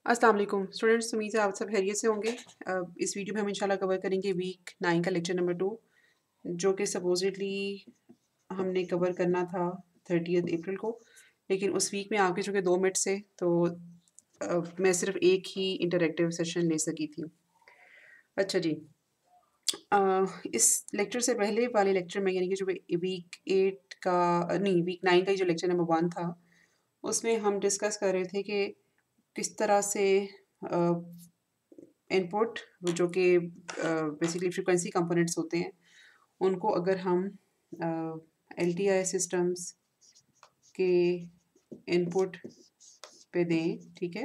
अस्सलाम वालेकुम स्टूडेंट्स, उम्मीद है आप सब खैरियत से होंगे। इस वीडियो में हम इंशाल्लाह कवर करेंगे वीक 9 का लेक्चर नंबर 2, जो कि सपोजिटली हमने कवर करना था 30 अप्रैल को, लेकिन उस वीक में आगे चूँकि 2 मिनट से तो मैं सिर्फ एक ही इंटरैक्टिव सेशन ले सकी थी। अच्छा जी, अ, इस लेक्चर से पहले वाले लेक्चर में यानी कि जो वीक 8 का नहीं वीक 9 का ही जो लेक्चर नंबर 1 था, उसमें हम डिस्कस कर रहे थे कि किस तरह से इनपुट जो कि बेसिकली फ्रीक्वेंसी कंपोनेंट्स होते हैं, उनको अगर हम एलटीआई सिस्टम्स के इनपुट पे दें, ठीक है,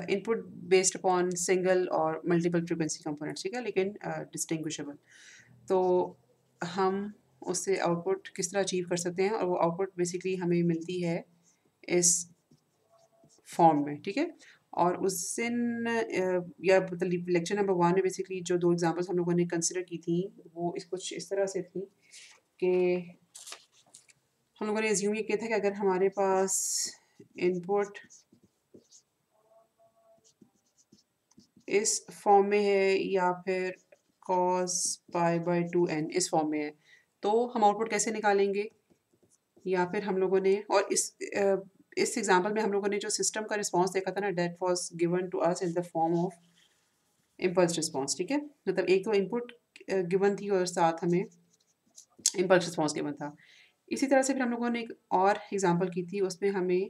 इनपुट बेस्ड अपॉन सिंगल और मल्टीपल फ्रीक्वेंसी कंपोनेंट्स, ठीक है, लेकिन डिस्टिंग्विशेबल, तो हम उससे आउटपुट किस तरह अचीव कर सकते हैं, और वो आउटपुट बेसिकली हमें मिलती है इस फॉर्म में, ठीक है। और उस दिन या मतलब लेक्चर नंबर 1 में बेसिकली जो 2 एग्ज़ाम्पल्स हम लोगों ने कंसिडर की थी, वो कुछ इस तरह से थी कि हम लोगों ने अज़्यूम ये किया था कि अगर हमारे पास इनपुट इस फॉर्म में है या फिर cos π/2n इस फॉर्म में है, तो हम आउटपुट कैसे निकालेंगे? या फिर हम लोगों ने और इस एग्ज़ाम्पल में हम लोगों ने जो सिस्टम का रिस्पॉन्स देखा था ना, that was given to us in the form of impulse response, ठीक है। मतलब एक तो इनपुट गिवन थी और साथ हमें इम्पल्स रिस्पॉन्स गिवन था। इसी तरह से फिर हम लोगों ने एक और एग्जांपल की थी, उसमें हमें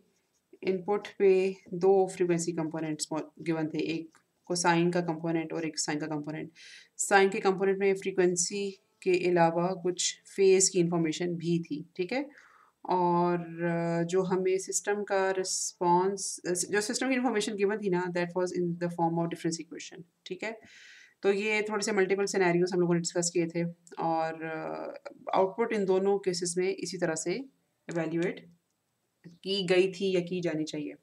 इनपुट पे 2 फ्रीक्वेंसी कंपोनेंट्स गिवन थे, एक कोसाइन का कंपोनेंट और एक साइन का कंपोनेंट। साइन के कंपोनेंट में फ्रीक्वेंसी के अलावा कुछ फेज़ की इंफॉर्मेशन भी थी, ठीक है। और जो हमें सिस्टम का रिस्पॉन्स जो सिस्टम की इंफॉर्मेशन गिवन थी ना, that was in the form of difference equation, ठीक है। तो ये थोड़े से मल्टीपल सिनेरियोज़ हम लोगों ने डिस्कस किए थे, और आउटपुट इन दोनों केसेस में इसी तरह से इवैल्यूएट की गई थी या की जानी चाहिए।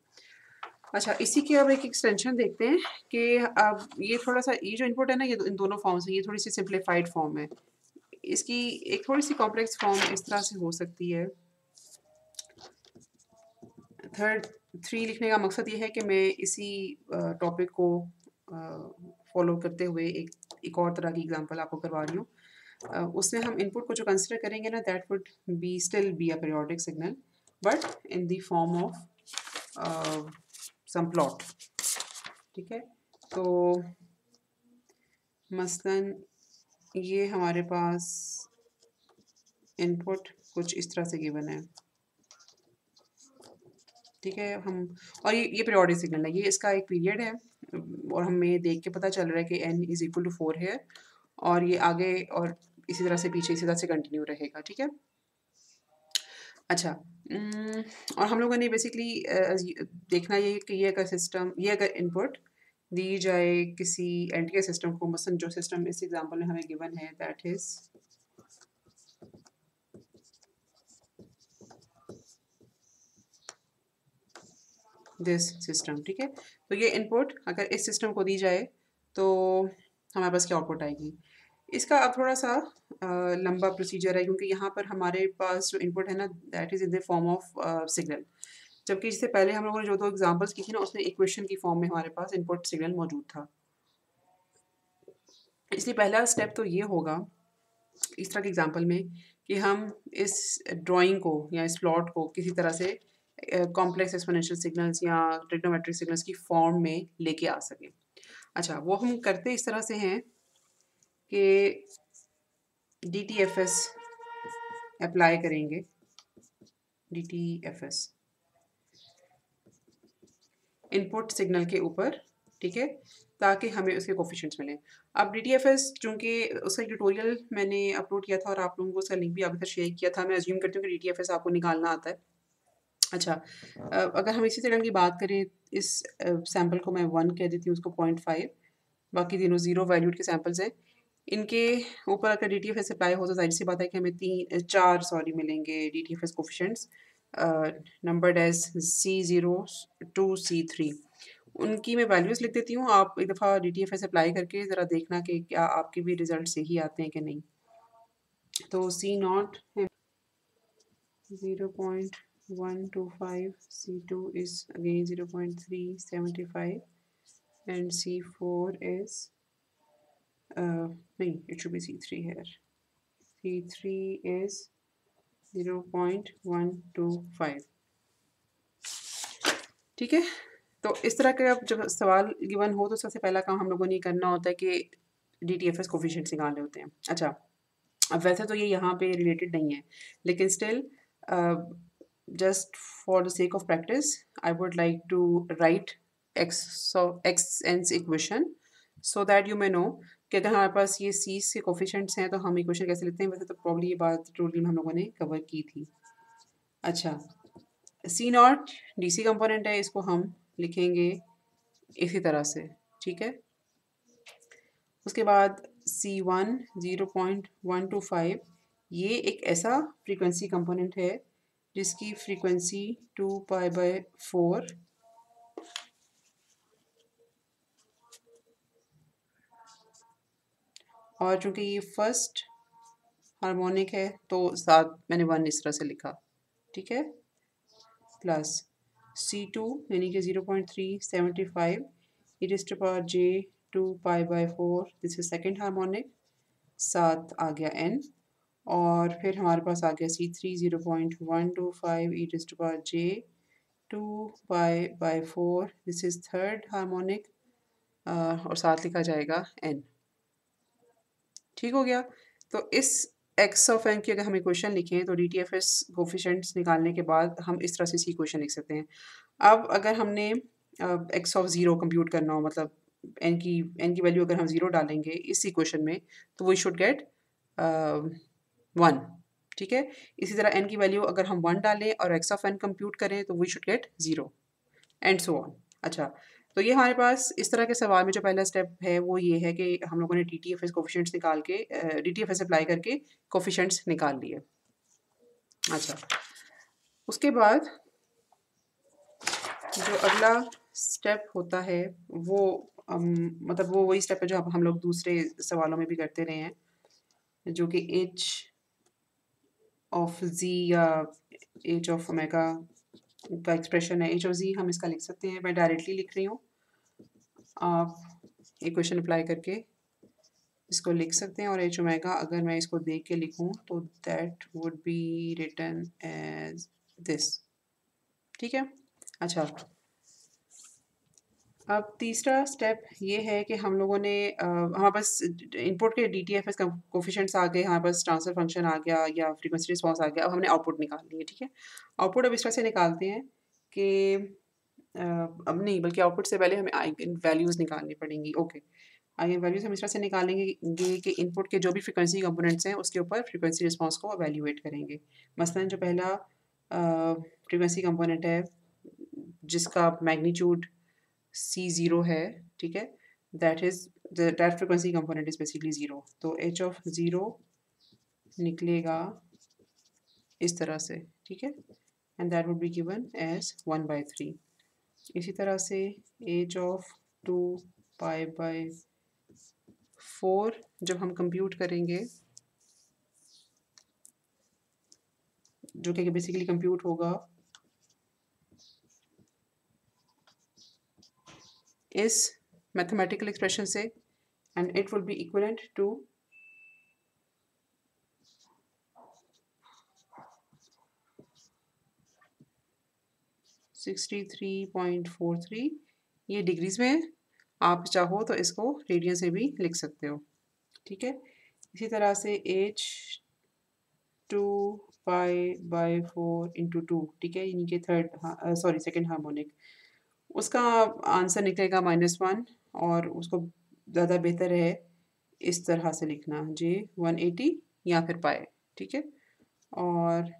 अच्छा, इसी की अब एक एक्सटेंशन देखते हैं कि अब ये थोड़ा-सा ये जो इनपुट है ना, ये इन दोनों फॉर्म्स हैं, ये थोड़ी-सी सिम्प्लीफाइड फॉर्म है। इसकी एक थोड़ी-सी कॉम्प्लेक्स फॉर्म इस तरह से हो सकती है। थर्ड 3 लिखने का मकसद ये है कि मैं इसी टॉपिक को फॉलो करते हुए एक और तरह की एग्जांपल आपको करवा रही हूँ। उसमें हम इनपुट को जो कंसिडर करेंगे ना, that would be still be a periodic signal, but in the form of some plot, ठीक है। तो मसलन ये हमारे पास इनपुट कुछ इस तरह से गिवन है, ठीक है। हम और ये पीरियोडिक सिग्नल है, ये इसका एक पीरियड है, और हमें देख के पता चल रहा है कि n इज़ इक्वल टू 4 है, और ये आगे और इसी तरह से पीछे इसी तरह से कंटिन्यू रहेगा, ठीक है। अच्छा, और हम लोगों ने बेसिकली देखना ये कि ये अगर सिस्टम ये अगर इनपुट दी जाए किसी एनटीए सिस्टम को, मसलन जो सिस्टम इस एग्जांपल में हमें गिवन है, दैट इज़ दिस सिस्टम, ठीक है। तो ये इनपुट अगर इस सिस्टम को दी जाए तो हमारे पास क्या आउटपुट आएगी। इसका अब थोड़ा सा लंबा प्रोसीजर है, क्योंकि यहाँ पर हमारे पास जो इनपुट है ना, that is in the form of signal, जबकि इससे पहले हम लोगों ने जो 2 एग्जांपल्स की थी ना, उसमें इक्वेशन की फॉर्म में हमारे पास इनपुट सिग्नल मौजूद था। इसलिए पहला स्टेप तो ये होगा इस तरह के एग्जांपल में कि हम इस ड्राइंग को या इस प्लॉट को किसी तरह से कॉम्प्लेक्स एक्सपोनेंशियल सिग्नल्स या ट्रिग्नोमेट्रिक सिग्नल्स की फॉर्म में लेके आ सकें। अच्छा, वो हम करते इस तरह से हैं कि DTFS अप्लाई करेंगे, DTFS इनपुट सिग्नल के ऊपर, ठीक है, ताकि हमें उसके कोफिशिएंट्स मिलें। अब DTFS चूँकि उसका ट्यूटोरियल मैंने अपलोड किया था और आप लोगों को उसका लिंक भी आपके साथ शेयर किया था, मैं अज़्यूम करती हूँ कि DTFS आपको निकालना आता है। अच्छा, अगर हम इसी सिग्नल की बात करें, इस सैंपल को मैं 1 कह देती हूँ, उसको 0.5, बाकी तीनों 0 वैल्यूड के सैंपल्स हैं। इनके ऊपर अगर DTFS अप्लाई हो तो ज़ाहिर-सी बात है कि हमें 4 मिलेंगे DTFS coefficients, numbered as C0 to C3। उनकी मैं वैल्यूज़ लिख देती हूँ, आप एक दफ़ा DTFS अप्लाई करके ज़रा देखना कि क्या आपके भी रिज़ल्ट सही आते हैं कि नहीं। तो C0 है 0.5, 0.125, C2 is again 0.375 and C4 is no, it should be C3 here. C3 is 0.125. ठीक है, तो इस तरह का जब सवाल गिवन हो तो सबसे पहला काम हम लोगों ने करना होता है कि DTFS कोफिशिएंट्स निकालने होते हैं। अच्छा, अब वैसे तो ये यहाँ पे रिलेटेड नहीं है, लेकिन still just for the sake of practice, I would like to write xn's equation so that you may know कि अगर हमारे पास ये c's के कोफिशिएंट्स हैं तो हम इक्वेशन कैसे लिखते हैं। वैसे तो प्रॉब्ली ये बात ट्यूटोरियल में हम लोगों ने कवर की थी। अच्छा, सी नॉट डीसी कंपोनेंट है, इसको हम लिखेंगे इसी तरह से, ठीक है। उसके बाद C1 0.125, ये एक ऐसा फ्रीक्वेंसी कंपोनेंट है जिसकी फ्रीक्वेंसी 2π/4 और चूंकि ये फर्स्ट हार्मोनिक है तो साथ मैंने 1 इस तरह से लिखा, ठीक है। प्लस C2 यानी कि 0.375 e⁻j 2π/4, this is second harmonic, साथ आ गया n, और फिर हमारे पास आ गया C3 0.125 e⁻j 2π/4, this is third harmonic, और साथ लिखा जाएगा n। ठीक हो गया। तो इस x ऑफ n की अगर हम इक्वेशन लिखें तो DTFS कोफिशिएंट्स निकालने के बाद हम इस तरह से इसकी इक्वेशन लिख सकते हैं। अब अगर हमने x ऑफ 0 कंप्यूट करना हो, मतलब n की वैल्यू अगर हम 0 डालेंगे इस इक्वेशन में तो वी शुड गेट 1, ठीक है। इसी तरह n की वैल्यू अगर हम 1 डालें और x ऑफ n कंप्यूट करें तो we should get 0 and so on. अच्छा, तो ये हमारे पास इस तरह के सवाल में जो पहला स्टेप है वो ये है कि हम लोगों ने DTFS कोफिशिएंट्स निकाल के DTFS अप्लाई करके कोफिशिएंट्स निकाल लिए। अच्छा, उसके बाद जो अगला स्टेप होता है वो मतलब वो वही स्टेप है जो हम लोग दूसरे सवालों में भी करते रहे हैं, जो कि h ऑफ z या h ऑफ ओमेगा का एक्सप्रेशन है। h ऑफ z हम इसका लिख सकते हैं, मैं डायरेक्टली लिख रही हूँ, आप इक्वेशन अप्लाई करके इसको लिख सकते हैं। और h ओमेगा अगर मैं इसको देख के लिखूं तो that would be written as this, ठीक है। अच्छा, अब तीसरा स्टेप ये है कि हम लोगों ने हमारे पास इनपुट के DTFS कोफिशिएंट्स आ गए, हमारे पास ट्रांसफर फंक्शन आ गया या फ्रीक्वेंसी रिस्पांस आ गया। अब हमने आउटपुट निकालनी है, ठीक है। आउटपुट अब इस तरह से निकालते हैं कि अब नहीं, बल्कि आउटपुट से पहले हमें आइगन वैल्यूज़ निकालनी पड़ेंगी। ओके, आइगन वैल्यूज़ हम इस तरह से निकालेंगे कि इनपुट के जो भी फ्रीक्वेंसी कंपोनेंट्स हैं उसके ऊपर फ्रीक्वेंसी रिस्पांस को एवेल्यूएट करेंगे। मसलन जो पहला फ्रीक्वेंसी कंपोनेंट है जिसका मैग्नीट्यूड C0 है, ठीक है, that is that frequency component is basically 0। तो h ऑफ 0 निकलेगा इस तरह से, ठीक है, and that would be given as 1/3। इसी तरह से h ऑफ 2π/4 जब हम कंप्यूट करेंगे, जो कि बेसिकली कंप्यूट होगा इस मैथमेटिकल एक्सप्रेशन से, and it will be equivalent to 63.43। ये डिग्रीज में है, आप चाहो तो इसको रेडियन से भी लिख सकते हो, ठीक है। इसी तरह से h 2π/4 इंटू 2, ठीक है, यानी कि सेकेंड हार्मोनिक, उसका आंसर निकलेगा -1, और उसको ज़्यादा बेहतर है इस तरह से लिखना J 180 या फिर पाए, ठीक है। और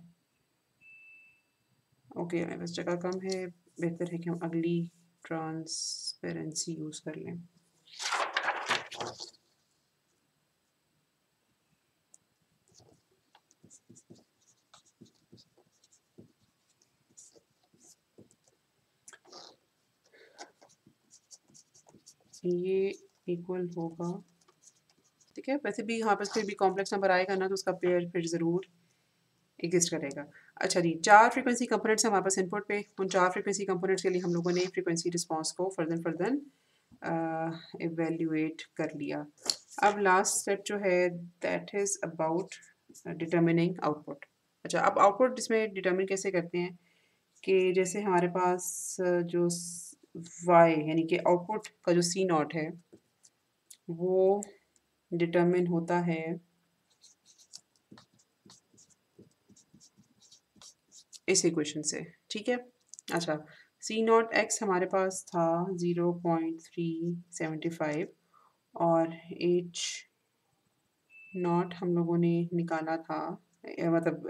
ओके, मेरे पास जगह कम है, बेहतर है कि हम अगली ट्रांसपेरेंसी यूज़ कर लें। ये इक्वल होगा, ठीक है। वैसे भी यहाँ पर कोई भी कॉम्प्लेक्स नंबर आएगा ना तो उसका पेयर फिर ज़रूर एग्जिस्ट करेगा। अच्छा जी, 4 फ्रीक्वेंसी कंपोनेंट्स हैं हमारे पास इनपुट पे। उन 4 फ्रीक्वेंसी कंपोनेंट्स के लिए हम लोगों ने फ्रीक्वेंसी रिस्पॉन्स को फर्दर इवैल्यूएट कर लिया। अब लास्ट स्टेप जो है that is about determining output. अच्छा, अब आउटपुट इसमें डिटर्मिन कैसे करते हैं कि जैसे हमारे पास जो वाई यानी कि आउटपुट का जो सी नॉट है वो डिटर्मिन होता है इस इक्वेशन से, ठीक है। अच्छा, सी नॉट एक्स हमारे पास था 0.375 और एच नॉट हम लोगों ने निकाला था मतलब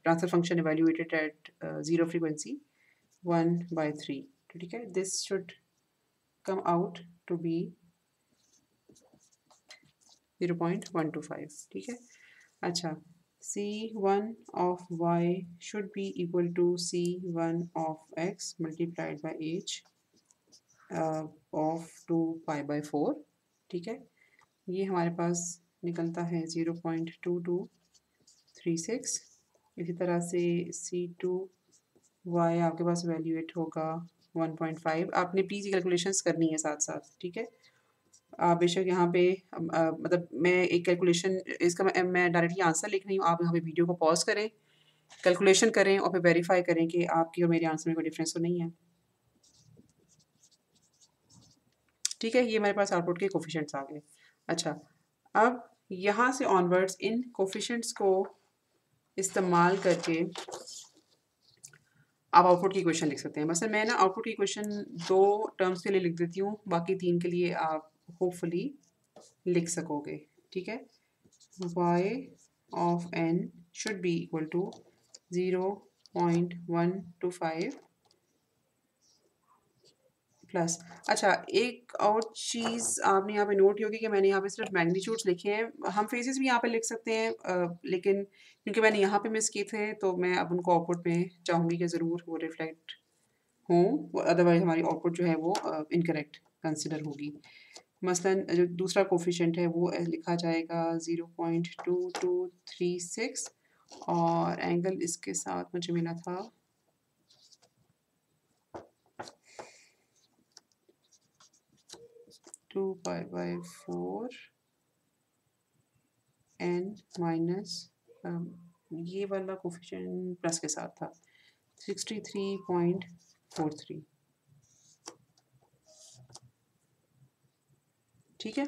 transfer function evaluated at zero frequency 1/3, ठीक है। This should come out to be 0.125, ठीक है। अच्छा, C1 of y should be equal to C1 of x multiplied by h of 2 pi by 4, ठीक है। ये हमारे पास निकलता है 0.2236। इसी तरह से C2y आपके पास वैल्यूएट होगा 1.5। आपने प्लीज़ ये कैलकुलेशंस करनी है साथ साथ, ठीक है। बेशक यहाँ पे मतलब मैं एक कैलकुलेशन इसका मैं डायरेक्टली आंसर लिख रही हूँ, आप यहाँ पे वीडियो को पॉज करें, कैलकुलेशन करें और फिर वेरीफाई करें कि आपकी और मेरे आंसर में कोई डिफरेंस तो नहीं है, ठीक है। ये मेरे पास आउटपुट के कोफिशिएंट्स आ गए। अच्छा, अब यहाँ से ऑनवर्ड्स इन कोफिशिएंट्स को इस्तेमाल करके आप आउटपुट की इक्वेशन लिख सकते हैं। मतलब मैं ना आउटपुट की इक्वेशन 2 टर्म्स के लिए लिख देती हूँ, बाकी 3 के लिए आप होपफुली लिख सकोगे, ठीक है। y of n should be equal to 0.125 plus. अच्छा, एक और चीज़ आपने यहाँ पे नोट की होगी कि मैंने यहाँ पे सिर्फ मैग्नीट्यूड्स लिखे हैं। हम फेजेस भी यहाँ पे लिख सकते हैं, लेकिन क्योंकि मैंने यहाँ पे मिस किए थे तो मैं अब उनको आउटपुट में चाहूँगी कि ज़रूर वो रिफ्लेक्ट हों, अदरवाइज हमारी आउटपुट जो है वो इनकरेक्ट कंसिडर होगी। मसलन जो दूसरा कोफिशिएंट है वो लिखा जाएगा 0.2236 और एंगल इसके साथ मुझे मिला था 2 पाई बाई 4 एन माइनस ये वाला कोफिशिएंट प्लस के साथ था 63.43, ठीक है।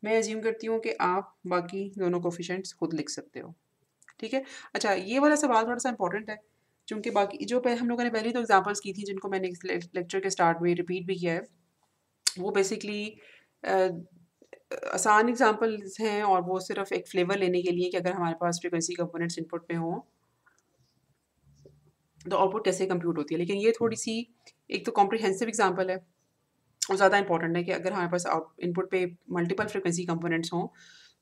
मैं अज्यूम करती हूँ कि आप बाकी दोनों कोफिशिएंट्स खुद लिख सकते हो, ठीक है। अच्छा, ये वाला सवाल थोड़ा सा इंपॉर्टेंट है क्योंकि बाकी जो हम लोगों ने पहले तो एग्जांपल्स की थी जिनको मैंने इस लेक्चर के स्टार्ट में रिपीट भी किया है, वो बेसिकली आसान एग्जांपल्स हैं और वो सिर्फ एक फ्लेवर लेने के लिए कि अगर हमारे पास फ्रीक्वेंसी कंपोनेंट्स इनपुट में हों तो आउटपुट कैसे कंप्यूट होती है। लेकिन ये थोड़ी सी एक तो कॉम्प्रिहेंसिव एग्जांपल है और ज़्यादा इंपॉर्टेंट है कि अगर हमारे पास इनपुट पे मल्टीपल फ्रीक्वेंसी कंपोनेंट्स हों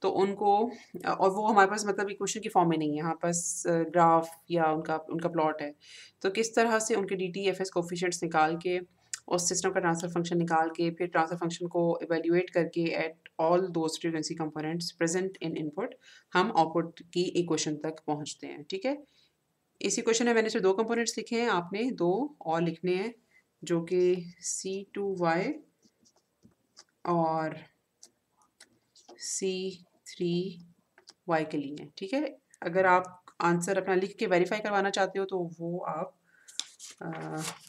तो उनको और वो हमारे पास मतलब इक्वेशन की फॉर्म में नहीं है, हमारे पास ग्राफ या उनका उनका प्लॉट है, तो किस तरह से उनके D T F S coefficients निकाल के उस सिस्टम का ट्रांसफर फंक्शन निकाल के फिर ट्रांसफर फंक्शन को इवेल्युएट करके at all those frequency components present in input हम आउटपुट की इक्वेशन तक पहुंचते हैं, ठीक है। इसी क्वेश्चन में मैंने सिर्फ 2 कंपोनेंट्स लिखे हैं, आपने 2 और लिखने हैं जो कि C2y और C3y के लिए हैं, ठीक है। अगर आप आंसर अपना लिख के वेरीफाई करवाना चाहते हो तो वो आप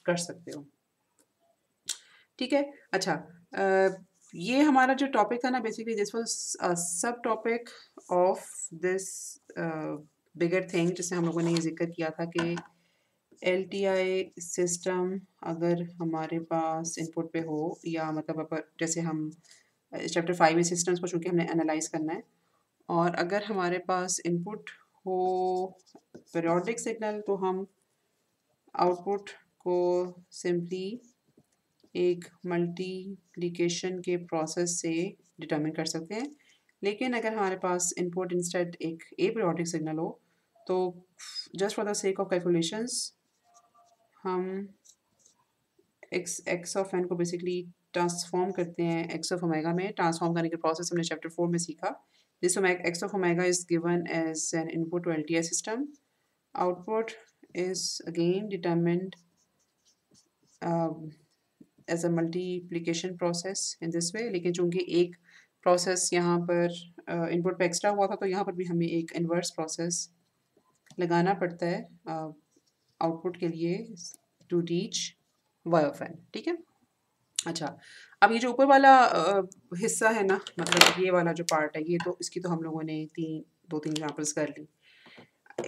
कर सकते हो, ठीक है। अच्छा, ये हमारा जो टॉपिक था ना बेसिकली दिस वाज सब topic of this bigger thing जिससे हम लोगों ने ये जिक्र किया था कि एलटीआई सिस्टम अगर हमारे पास इनपुट पे हो या मतलब जैसे हम चैप्टर 5 में सिस्टम्स को चूँकि हमने एनालाइज करना है और अगर हमारे पास इनपुट हो पीरियोडिक सिग्नल तो हम आउटपुट को सिंपली एक मल्टीप्लिकेशन के प्रोसेस से डिटरमिन कर सकते हैं। लेकिन अगर हमारे पास इनपुट इंस्टेड एक अपीरियोडिक सिग्नल हो तो just for the sake of calculations हम एक्स ऑफ एन को बेसिकली ट्रांसफॉर्म करते हैं एक्स ऑफ ओमेगा में। ट्रांसफॉर्म करने के प्रोसेस हमने चैप्टर 4 में सीखा This x of omega is given as an input to LTI system. Output is again determined as a multiplication process in this way. लेकिन चूंकि एक process यहाँ पर input पे extra हुआ था, तो यहाँ पर भी हमें एक inverse process लगाना पड़ता है output के लिए to reach y of n. ठीक है? अच्छा, अब ये जो ऊपर वाला हिस्सा है ना, मतलब ये वाला जो पार्ट है, ये तो इसकी तो हम लोगों ने दो तीन एग्जाम्पल्स कर ली।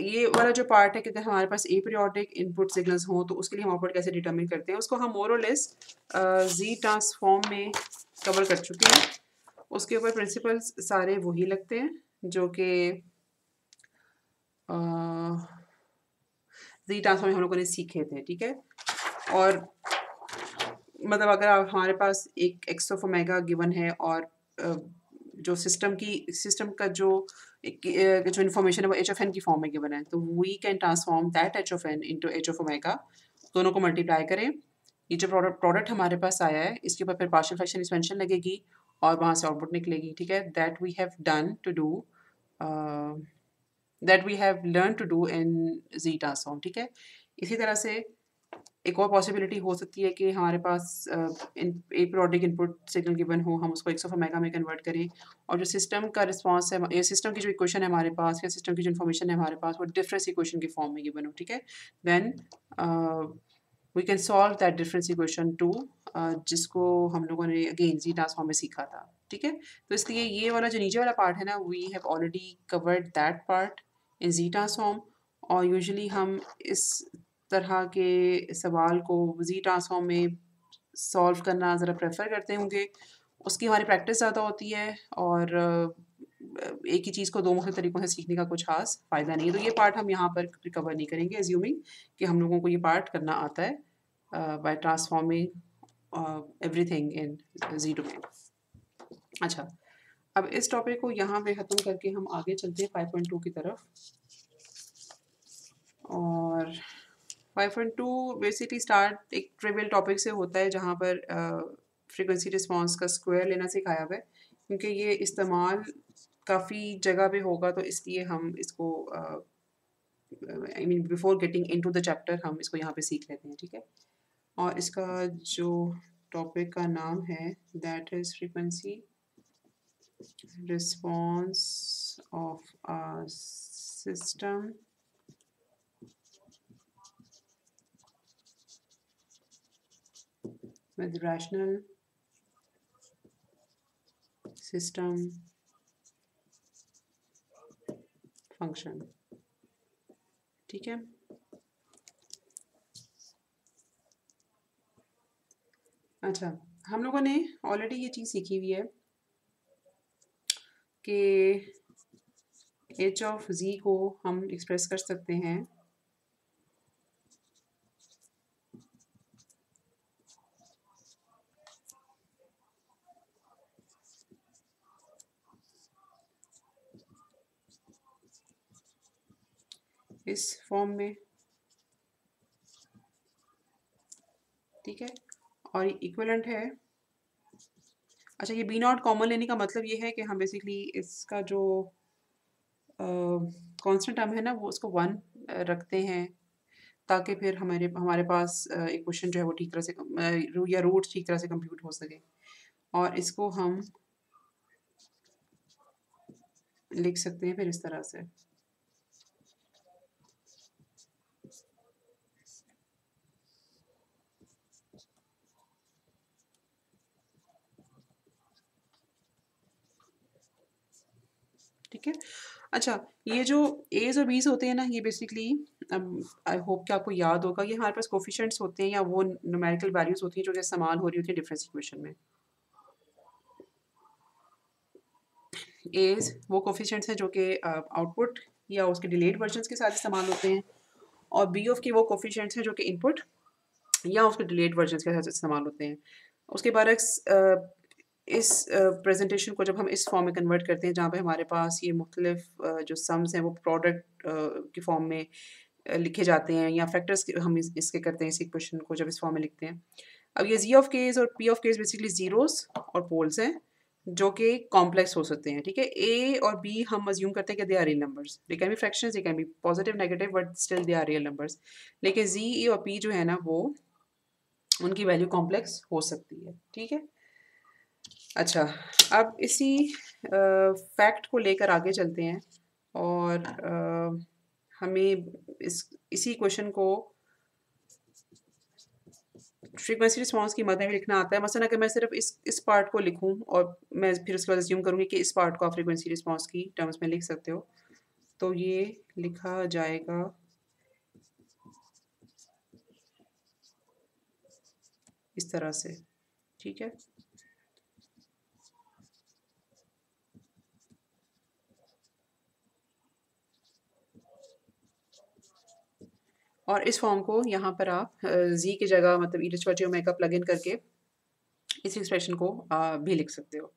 ये वाला जो पार्ट है कि अगर हमारे पास अपीरियोडिक इनपुट सिग्नल्स हों तो उसके लिए हम आउटपुट कैसे डिटरमिन करते हैं, उसको हम मोर और लेस जी ट्रांसफॉर्म में कवर कर चुके हैं। उसके ऊपर प्रिंसिपल्स सारे वही लगते हैं जो कि जी ट्रांसफॉर्म में हम लोगों ने सीखे थे। ठीक है, और मतलब अगर हमारे पास एक एक्स ऑफ ओमेगा गिवन है और जो सिस्टम का जो इन्फॉर्मेशन है वो एच ऑफ एन की फॉर्म में गिवन है, तो we can transform that H of N into H of omega. दोनों को मल्टीप्लाई करें, ये जो प्रोडक्ट हमारे पास आया है इसके ऊपर फिर पार्शियल फ्रैक्शन एक्सपेंशन लगेगी और वहाँ से आउटपुट निकलेगी। ठीक है, that we have done to do that we have learn to do in Z transform. ठीक है, इसी तरह से एक और पॉसिबिलिटी हो सकती है कि हमारे पास अपीरियोडिक इनपुट सिग्नल गिवन हो, हम उसको एक्स ऑफ ओमेगा में कन्वर्ट करें और जो सिस्टम का रिस्पांस है, ये सिस्टम की जो इक्वेशन है हमारे पास या सिस्टम की जो इन्फॉर्मेशन है हमारे पास वो डिफरेंस इक्वेशन की फॉर्म में गिवन हो। ठीक है, then we can solve that difference equation to, जिसको हम लोगों ने अगेन जी ट्रांसफॉर्म में सीखा था। ठीक है, तो इसलिए ये वाला जो नीचे वाला पार्ट है ना, we have already covered that part in Z transform. और यूजुअली हम इस तरह के सवाल को जी ट्रांसफॉर्म में सॉल्व करना ज़रा प्रेफर करते होंगे, उसकी हमारी प्रैक्टिस ज़्यादा होती है और एक ही चीज़ को दो मुख्तलिफ तरीक़ों से सीखने का कुछ ख़ास फ़ायदा नहीं है। तो ये पार्ट हम यहाँ पर कवर नहीं करेंगे, एज्यूमिंग कि हम लोगों को ये पार्ट करना आता है by transforming everything in Z domain. अच्छा, अब इस टॉपिक को यहाँ पे ख़त्म करके हम आगे चलते हैं 5.2 की तरफ। और 5.2 बेसिकली स्टार्ट एक ट्रिवियल टॉपिक से होता है जहाँ पर फ्रीक्वेंसी रिस्पांस का स्क्वायर लेना सिखाया हुआ है, क्योंकि ये इस्तेमाल काफ़ी जगह पे होगा, तो इसलिए हम इसको I mean before getting into the chapter हम इसको यहाँ पे सीख लेते हैं। ठीक है, और इसका जो टॉपिक का नाम है that is frequency response of a system with rational system function। ठीक है, अच्छा, हम लोगों ने ऑलरेडी ये चीज़ सीखी हुई है कि h ऑफ z को हम एक्सप्रेस कर सकते हैं इस फॉर्म में। ठीक है, और इक्विवेलेंट है। अच्छा, ये बी नॉट कॉमन लेने का मतलब ये है कि हम बेसिकली इसका जो कांस्टेंट टर्म है ना वो उसको 1 रखते हैं, ताकि फिर हमारे पास इक्वेशन जो है वो ठीक तरह से या रूट ठीक तरह से कंप्यूट हो सके। और इसको हम लिख सकते हैं फिर इस तरह से। ठीक है, अच्छा, ये जो एज और बीज होते हैं ना, ये बेसिकली आई होप कि आपको याद होगा, ये हमारे पास कोफिशिएंट्स होते हैं या वो न्यूमेरिकल वैल्यूज होती हैं जो कि इस्तेमाल हो रही होती है डिफरेंस इक्वेशन में। एज वो कोफिशिएंट्स हैं जो कि आउटपुट या उसके डिलेड वर्जन्स के साथ इस्तेमाल होते हैं, और बी ऑफ के वो कोफिशिएंट्स हैं जो कि इनपुट या उसके डिलेड वर्जन्स के साथ इस्तेमाल होते हैं। उसके बरक्स इस प्रेजेंटेशन को जब हम इस फॉर्म में कन्वर्ट करते हैं जहाँ पे हमारे पास ये मुख्तलिफ जो सम्स हैं वो प्रोडक्ट की फॉर्म में लिखे जाते हैं, या फैक्टर्स हम इसके करते हैं इस इक्वेशन को जब इस फॉर्म में लिखते हैं। अब ये जी ऑफ केज और P of k's basically zeros और पोल्स हैं, जो कि कॉम्प्लेक्स हो सकते हैं, ठीक है। ए और बी हम अज्यूम करते हैं कि they are real numbers, they can be fractions, they can be positive negative, but still they are real numbers. लेकिन जी, ई और पी जो है ना, वो उनकी वैल्यू कॉम्प्लेक्स हो सकती है, ठीक है। अच्छा, अब इसी फैक्ट को लेकर आगे चलते हैं और हमें इसी क्वेश्चन को फ्रीक्वेंसी रिस्पांस की मदद में लिखना आता है। मसलन अगर मैं सिर्फ इस पार्ट को लिखूं और मैं फिर उसके बाद अज्यूम करूंगी कि इस पार्ट को आप फ्रीक्वेंसी रिस्पांस की टर्म्स में लिख सकते हो, तो ये लिखा जाएगा इस तरह से, ठीक है। और इस फॉर्म को यहाँ पर आप जी की जगह मतलब e to the omega plug in करके इस एक्सप्रेशन को भी लिख सकते हो।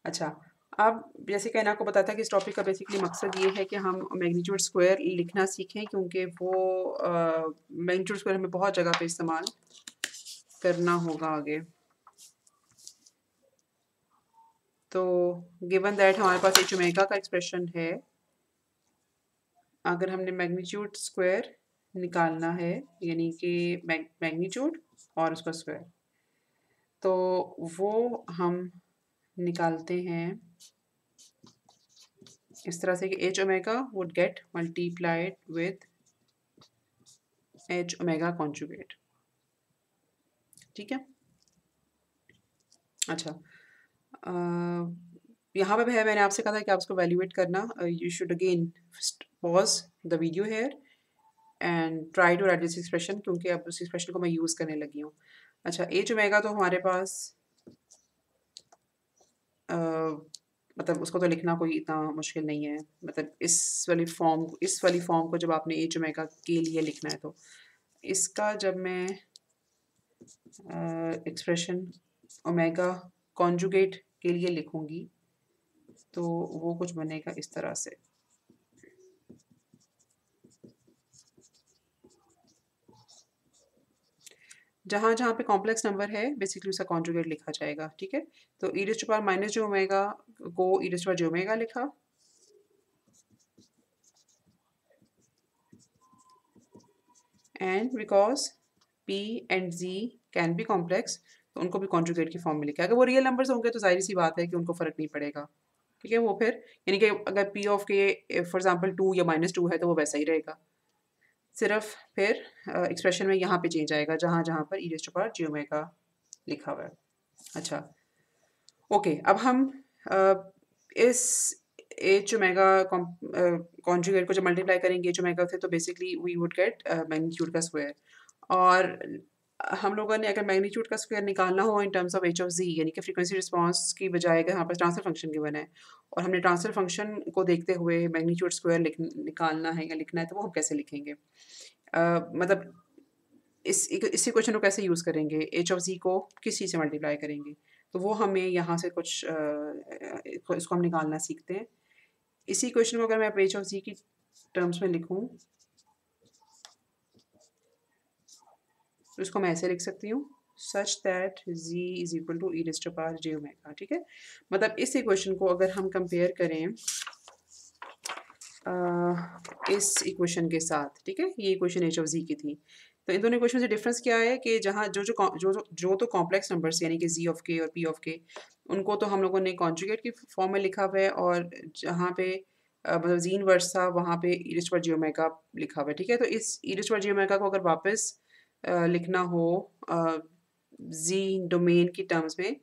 अच्छा, अब जैसे कि मैंने आपको बताया था कि इस टॉपिक का बेसिकली मकसद ये है कि हम मैग्नीट्यूड स्क्वायर लिखना सीखें, क्योंकि वो मैग्नीट्यूड स्क्वायर हमें बहुत जगह पे इस्तेमाल करना होगा आगे। तो गिवन दैट हमारे पास एच ओमेगा का एक्सप्रेशन है, अगर हमने मैग्नीट्यूड स्क्वायर निकालना है, यानी कि मैग्नीट्यूड और उसका स्क्वायर, तो वो हम निकालते हैं इस तरह से कि H omega would get multiplied with H omega conjugate, ठीक है। अच्छा, यहाँ पे है, मैंने आपसे कहा था कि आप उसको वैल्यूएट करना। You should again pause the video here and try to write this expression, क्योंकि अब उस एक्सप्रेशन को मैं यूज़ करने लगी हूँ। अच्छा, एच ओमेगा तो हमारे पास मतलब उसको तो लिखना कोई इतना मुश्किल नहीं है। मतलब इस वाली फॉर्म को जब आपने एच ओमेगा के लिए लिखना है, तो इसका जब मैं एक्सप्रेशन ओमेगा कॉन्जुगेट के लिए लिखूंगी, तो वो कुछ बनेगा इस तरह से। जहाँ जहाँ पे कॉम्प्लेक्स नंबर है बेसिकली उसका कॉन्जुगेट लिखा जाएगा, ठीक है। तो e raise to power minus j omega को e raise to power j omega लिखा, and because P and G can be complex, तो उनको भी कॉन्जुगेट की फॉर्म में लिखा है। अगर वो रियल नंबर्स होंगे तो जाहिर सी बात है कि उनको फ़र्क नहीं पड़ेगा, ठीक है। वो फिर यानी कि अगर पी ऑफ के फॉर एग्जांपल 2 या -2 है, तो वो वैसा ही रहेगा। सिर्फ फिर एक्सप्रेशन में यहाँ पे चेंज आएगा, जहाँ जहाँ पर e raise to power j omega लिखा हुआ है। अच्छा, ओके, अब हम इस एच ओमेगा कॉन्जुगेट को जब मल्टीप्लाई करेंगे एच ओमेगा से, तो basically we would get magnitude का स्क्वायर। और हम लोगों ने अगर मैग्नीट्यूड का स्क्वायर निकालना हो in terms of H of G, यानी कि फ्रीक्वेंसी रिस्पांस की बजाय अगर यहाँ पर ट्रांसफर फंक्शन गिवन है और हमने ट्रांसफर फंक्शन को देखते हुए मैग्नीट्यूड स्क्वायर निकालना है या लिखना है, तो वो हम कैसे लिखेंगे? मतलब इसी क्वेश्चन को कैसे यूज़ करेंगे? एच ऑफ ज़ी को किस चीज़ से मल्टीप्लाई करेंगे? तो वो हमें यहाँ से कुछ इसको हम निकालना सीखते हैं। इसी क्वेश्चन को अगर मैं एच ऑफ ज़ी की टर्म्स में लिखूँ, तो इसको मैं ऐसे लिख सकती हूँ, such that z is equal to e raise to power j omega, ठीक है। मतलब इस इक्वेशन को अगर हम कंपेयर करें इस इक्वेशन के साथ, ठीक है, ये इक्वेशन एच ऑफ जी की थी, तो इन दोनों इक्वेशन से डिफरेंस क्या है कि जहाँ जो तो कॉम्प्लेक्स नंबर्स यानी कि जी ऑफ के और पी ऑफ के, उनको तो हम लोगों ने कॉन्जुगेट की फॉर्म में लिखा हुआ है, और जहाँ पे मतलब जी इनवर्स था वहाँ पे e raise to power j omega लिखा हुआ है, ठीक है। तो इस e raise to power j omega को अगर वापस लिखना हो जी डोमेन की टर्म्स में,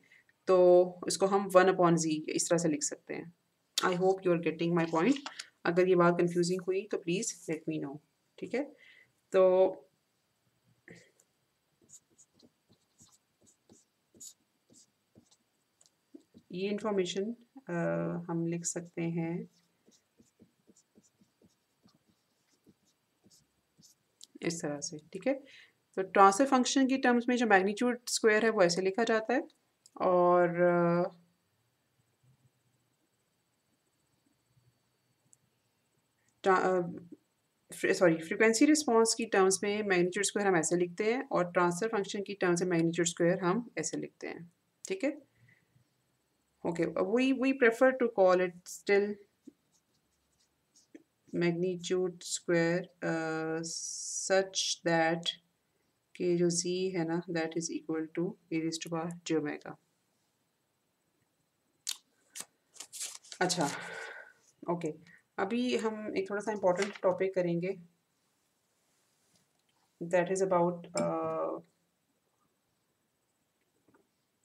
तो इसको हम 1/z इस तरह से लिख सकते हैं। I hope you are getting my point. अगर ये बात कंफ्यूजिंग हुई तो प्लीज़ लेट मी नो, ठीक है। तो ये इंफॉर्मेशन हम लिख सकते हैं इस तरह से, ठीक है। तो ट्रांसफर फंक्शन की टर्म्स में जो मैग्नीट्यूड स्क्वायर है वो ऐसे लिखा जाता है, और सॉरी फ्रीक्वेंसी रिस्पांस की टर्म्स में मैग्नीट्यूड स्क्वायर हम ऐसे लिखते हैं, और ट्रांसफर फंक्शन की टर्म्स में मैग्नीट्यूड स्क्वायर हम ऐसे लिखते हैं, ठीक है। Okay, we prefer to call it still magnitude square such that कि जो z है ना that is equal to e raised to power j omega. अच्छा, ओके, अभी हम एक थोड़ा सा इम्पोर्टेंट टॉपिक करेंगे that is about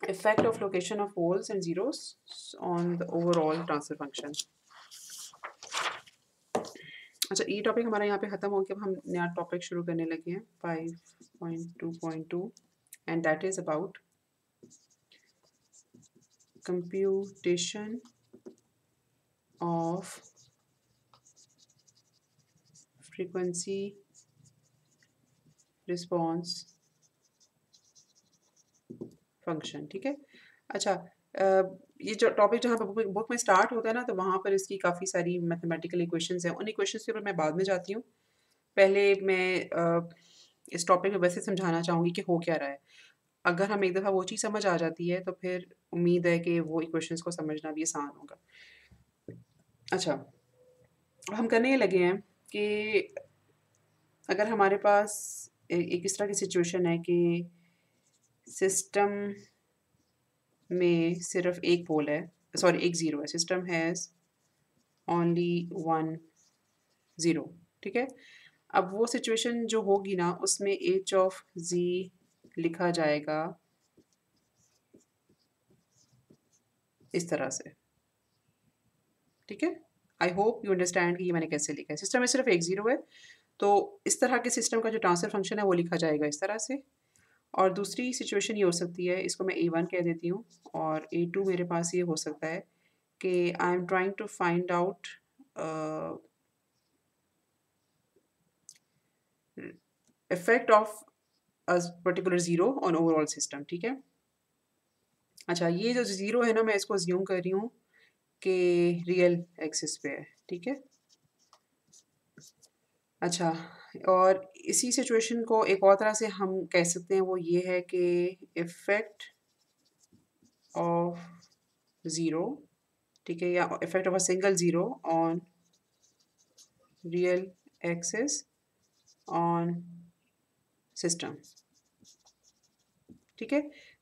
effect of location of poles and zeros on the overall transfer function. अच्छा, ये टॉपिक हमारा यहाँ पे ख़त्म हो गया। अब हम नया टॉपिक शुरू करने लगे हैं 5.2.2 and that is about computation of frequency response function। ठीक है, अच्छा, ये जो टॉपिक जहाँ पे बुक में स्टार्ट होता है ना, तो वहाँ पर इसकी काफ़ी सारी मैथमेटिकल इक्वेशंस हैं। उन इक्वेशंस के ऊपर मैं बाद में जाती हूँ। पहले मैं इस टॉपिक में वैसे समझाना चाहूँगी कि हो क्या रहा है। अगर हम एक दफ़ा वो चीज़ समझ आ जाती है तो फिर उम्मीद है कि वो इक्वेशंस को समझना भी आसान होगा। अच्छा, हम करने ये लगे हैं कि अगर हमारे पास एक इस तरह की सिचुएशन है कि सिस्टम में सिर्फ एक पोल है, सॉरी एक ज़ीरो है, system has only one zero. ठीक है, अब वो सिचुएशन जो होगी ना, उसमें एच ऑफ जी लिखा जाएगा इस तरह से। ठीक है, आई होप यू अंडरस्टैंड कि ये मैंने कैसे लिखा है। सिस्टम में सिर्फ एक ज़ीरो है, तो इस तरह के सिस्टम का जो ट्रांसफर फंक्शन है वो लिखा जाएगा इस तरह से। और दूसरी सिचुएशन ये हो सकती है, इसको मैं A1 कह देती हूँ, और A2 मेरे पास ये हो सकता है कि I am trying to find out effect of a particular zero on overall system. ठीक है, अच्छा, ये जो ज़ीरो है ना, मैं इसको अज्यूम कर रही हूँ कि रियल एक्सिस पे है। ठीक है, अच्छा, और इसी सिचुएशन को एक और तरह से हम कह सकते हैं, वो ये है कि इफेक्ट ऑफ ज़ीरो, ठीक है, या effect of a single zero on real axis on system. ठीक है,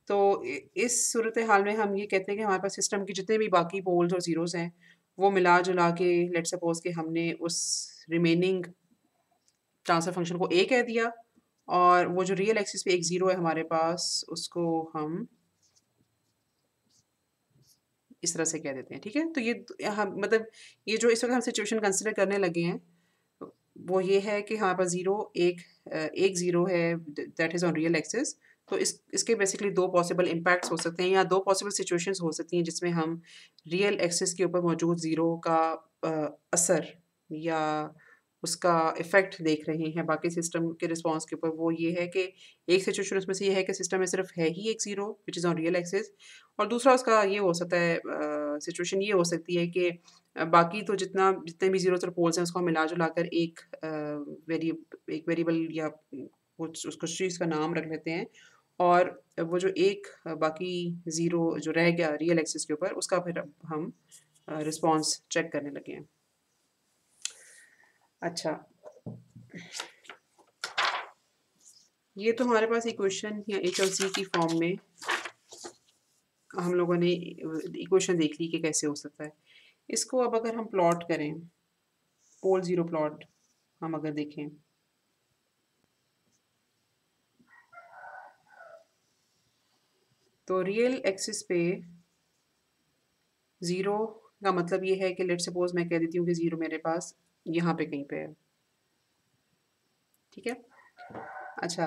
तो इस सूरत हाल में हम ये कहते हैं कि हमारे पास सिस्टम के जितने भी बाकी पोल्स और ज़ीरोज़ हैं, वो मिला जुला के लेट्स सपोज कि हमने उस रिमेनिंग ट्रांसफर फंक्शन को ए कह दिया, और वो जो रियल एक्सिस पे एक ज़ीरो है हमारे पास, उसको हम इस तरह से कह देते हैं। ठीक है, तो ये हम मतलब ये जो इस वक्त हम सिचुएशन कंसिडर करने लगे हैं, वो ये है कि हमारे पास एक ज़ीरो है that is on real axis. तो इसके बेसिकली दो पॉसिबल इम्पैक्ट्स हो सकते हैं, या दो पॉसिबल सिचुएशंस हो सकती हैं जिसमें हम रियल एक्सिस के ऊपर मौजूद ज़ीरो का असर या उसका इफ़ेक्ट देख रहे हैं बाकी सिस्टम के रिस्पॉन्स के ऊपर। वो ये है कि एक सिचुएशन उसमें से ये है कि सिस्टम में सिर्फ है ही एक zero which is on real axis, और दूसरा उसका ये हो सकता है, सिचुएशन ये हो सकती है कि बाकी तो जितने भी ज़ीरोज़ और पोल्स हैं उसको हम मिला-जुला कर एक वेरिएबल या कुछ उसको चीज़ का नाम रख लेते हैं, और वो जो एक बाकी ज़ीरो जो रह गया रियल एक्सिस के ऊपर, उसका फिर अब हम रिस्पॉन्स चेक करने लगे हैं। अच्छा, ये तो हमारे पास इक्वेशन या एच और सी की फॉर्म में हम लोगों ने इक्वेशन देख ली कि कैसे हो सकता है। इसको अब अगर हम प्लॉट करें, पोल ज़ीरो प्लॉट हम अगर देखें, तो रियल एक्सिस पे ज़ीरो का मतलब ये है कि लेट्स सपोज मैं कह देती हूँ कि ज़ीरो मेरे पास यहाँ पे कहीं पे है। ठीक है, अच्छा,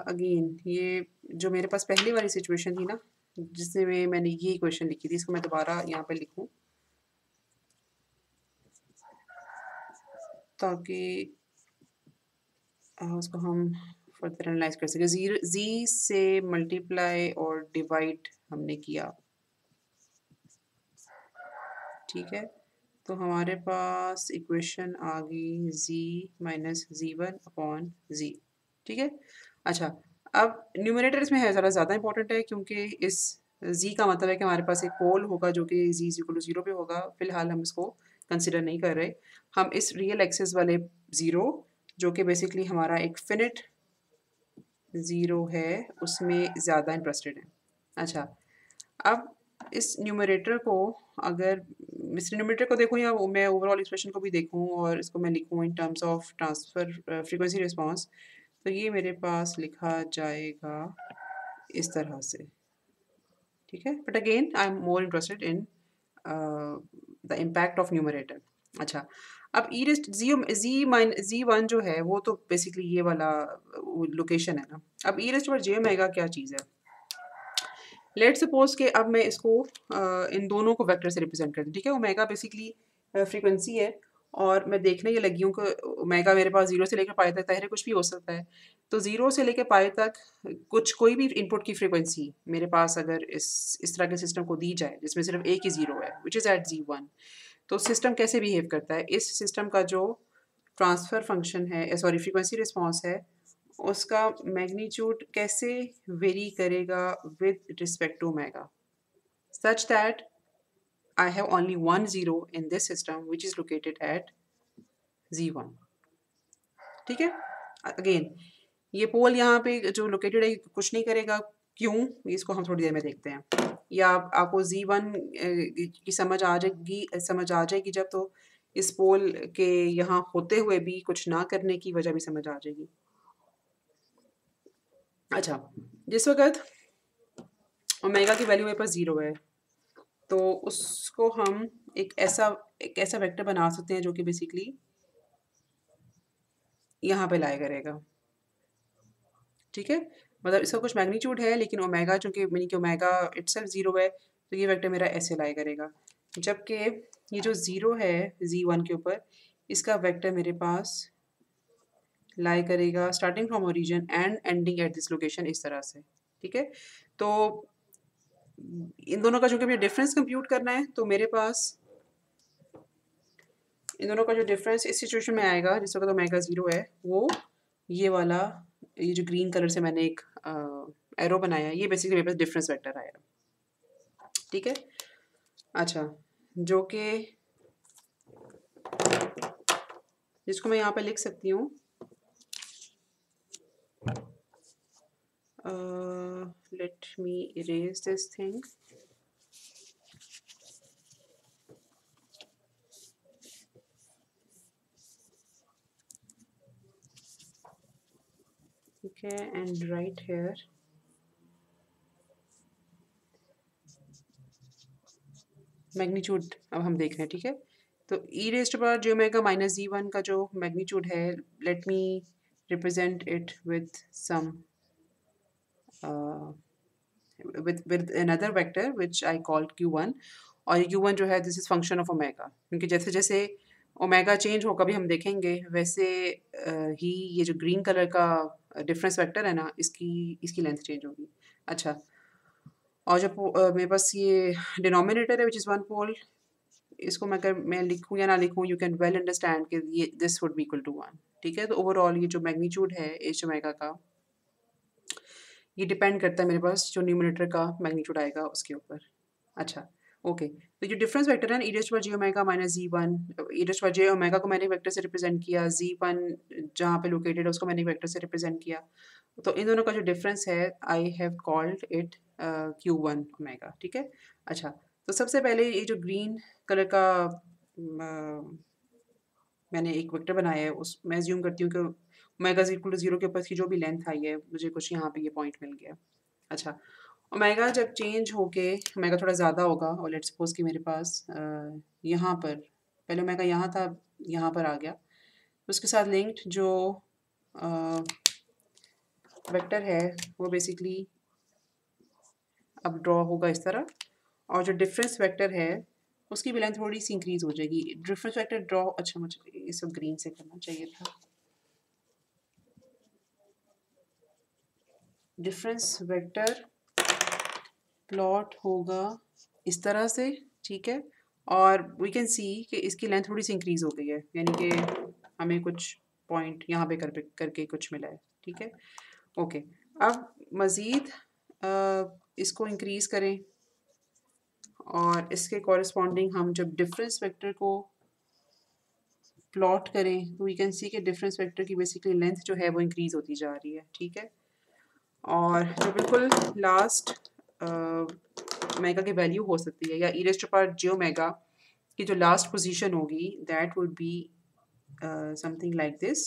अगेन ये जो मेरे पास पहली वाली सिचुएशन थी ना, जिसमें मैंने ये इक्वेशन लिखी थी, इसको मैं दोबारा यहाँ पे लिखूँ ताकि उसको हम फर्दर एनालाइज कर सकें। जी से मल्टीप्लाई और डिवाइड हमने किया। ठीक है, तो हमारे पास इक्वेशन आ गई z minus z1 upon z। ठीक है, अच्छा, अब न्यूमरेटर इसमें है ज़रा ज़्यादा इंपॉर्टेंट है, क्योंकि इस जी का मतलब है कि हमारे पास एक पोल होगा जो कि जी इज इक्वल टू 0 पे होगा। फिलहाल हम इसको कंसिडर नहीं कर रहे। हम इस रियल एक्सिस वाले 0 जो कि बेसिकली हमारा एक फिनिट 0 है उसमें ज़्यादा इंटरेस्टेड हैं। अच्छा, अब इस न्यूमरेटर को अगर इस न्यूमरेटर को देखूँ या मैं ओवरऑल एक्सप्रेशन को भी देखूँ और इसको मैं लिखूँ इन terms of transfer frequency response, तो ये मेरे पास लिखा जाएगा इस तरह से, ठीक है। But again I am more interested in the impact of numerator. अच्छा, अब ई रेस्ट जी वन जो है वो तो बेसिकली ये वाला लोकेशन है ना। अब ई रेस्ट पर जे ओमेगा क्या चीज़ है? लेट सपोज कि अब मैं इसको इन दोनों को वेक्टर से रिप्रेजेंट कर दूँ, ठीक है। ओमेगा बेसिकली फ्रीक्वेंसी है और मैं देखने ये लगी हूँ कि ओमेगा मेरे पास 0 से लेकर पाई तक ताहरे कुछ भी हो सकता है। तो 0 से लेकर पाई तक कुछ कोई भी इनपुट की फ्रीक्वेंसी मेरे पास अगर इस तरह के सिस्टम को दी जाए जिसमें सिर्फ एक ही 0 है विच इज़ एट Z1, तो सिस्टम कैसे बिहेव करता है? इस सिस्टम का जो ट्रांसफ़र फंक्शन है, सॉरी फ्रीक्वेंसी रिस्पॉन्स है, उसका मैग्नीट्यूड कैसे वेरी करेगा with respect to omega such that I have only one zero in this system which is located at Z1, ठीक है। अगेन ये पोल यहाँ पे जो लोकेटेड है कुछ नहीं करेगा, क्यों? इसको हम थोड़ी देर में देखते हैं। या आपको Z1 की समझ आ जाएगी जब, तो इस पोल के यहाँ होते हुए भी कुछ ना करने की वजह भी समझ आ जाएगी। अच्छा, जिस वक़्त ओमेगा की वैल्यू मेरे पास 0 है, तो उसको हम एक ऐसा वेक्टर बना सकते हैं जो कि बेसिकली यहाँ पे लाया करेगा, ठीक है। मतलब इसका कुछ मैग्नीट्यूड है लेकिन ओमेगा चूँकि मीनिंग कि ओमेगा इटसेल्फ 0 है, तो ये वेक्टर मेरा ऐसे लाया करेगा। जबकि ये जो 0 है Z1 के ऊपर, इसका वेक्टर मेरे पास लाई करेगा starting from origin and ending at this location इस तरह से, ठीक है। तो इन दोनों का चूँकि मुझे डिफरेंस कंप्यूट करना है, तो मेरे पास इन दोनों का जो डिफरेंस इस सिचुएशन में आएगा जिस वक्त ओमेगा 0 है, वो ये वाला, ये जो ग्रीन कलर से मैंने एक एरो बनाया है, ये बेसिकली मेरे पास डिफरेंस वेक्टर आएगा, ठीक है। अच्छा, जो कि जिसको मैं यहाँ पे लिख सकती हूँ let me erase this thing. ठीक है, एंड राइट हेयर मैग्नीट्यूड अब हम देख रहे हैं, ठीक है। तो e raised power j omega minus Z1 का जो मैग्नीट्यूड है, let me represent it with some with another vector which I called Q1, और ये Q1 जो है this is function of omega, क्योंकि जैसे जैसे ओमेगा चेंज होगा भी हम देखेंगे वैसे ही ये जो ग्रीन कलर का डिफरेंस वेक्टर है ना, इसकी लेंथ चेंज होगी। अच्छा, और जब मेरे पास ये डिनोमिनेटर है विच इज़ वन पोल, इसको मैं अगर मैं लिखूँ या ना लिखूँ, यू कैन वेल अंडरस्टैंड कि ये this would be equal to 1, ठीक है। तो ओवरऑल ये जो मैग्नीट्यूड है एच ओमेगा का, ये डिपेंड करता है मेरे पास जो न्यूमरेटर का मैग्नीट्यूड आएगा उसके ऊपर। अच्छा, ओके। तो जो डिफरेंस वेक्टर है ना, ई raised power j omega minus Z1, ई रेज़्ड पावर जे ओमेगा को मैंने वेक्टर से रिप्रेजेंट किया, Z1 जहाँ पे लोकेटेड है उसको मैंने वेक्टर से रिप्रेजेंट किया। तो इन दोनों का जो डिफरेंस है I have called it Q1 omega, ठीक है। अच्छा, तो सबसे पहले ये जो ग्रीन कलर का मैंने एक वेक्टर बनाया है, उस मैं अज्यूम करती हूँ कि ओमेगा इज़ इक्वल टू 0 के ऊपर की जो भी लेंथ आई है, मुझे कुछ यहाँ पे ये पॉइंट मिल गया। अच्छा, ओमेगा जब चेंज होके ओमेगा थोड़ा ज़्यादा होगा और लेट्स सपोज़ कि मेरे पास यहाँ पर पहले ओमेगा यहाँ था, यहाँ पर आ गया, उसके साथ लिंक्ड जो वेक्टर है वो बेसिकली अब ड्रॉ होगा इस तरह, और जो डिफरेंस वेक्टर है उसकी भी लेंथ थोड़ी सी इंक्रीज हो जाएगी। डिफरेंस वेक्टर ड्रॉ, अच्छा मुझे ये सब ग्रीन से करना चाहिए था। डिफरेंस वेक्टर प्लॉट होगा इस तरह से, ठीक है। और वी कैन सी कि इसकी लेंथ थोड़ी सी इंक्रीज हो गई है, यानी कि हमें कुछ पॉइंट यहाँ पे करके कुछ मिला है, ठीक है। ओके, अब मज़ीद इसको इंक्रीज करें और इसके कॉरेस्पॉन्डिंग हम जब डिफरेंस वेक्टर को प्लॉट करें तो वी कैन सी कि डिफरेंस वेक्टर की बेसिकली लेंथ जो है वो इंक्रीज़ होती जा रही है, ठीक है। और जो बिल्कुल लास्ट मेगा की वैल्यू हो सकती है या e raised to power j omega की जो लास्ट पोजीशन होगी that would be something like this,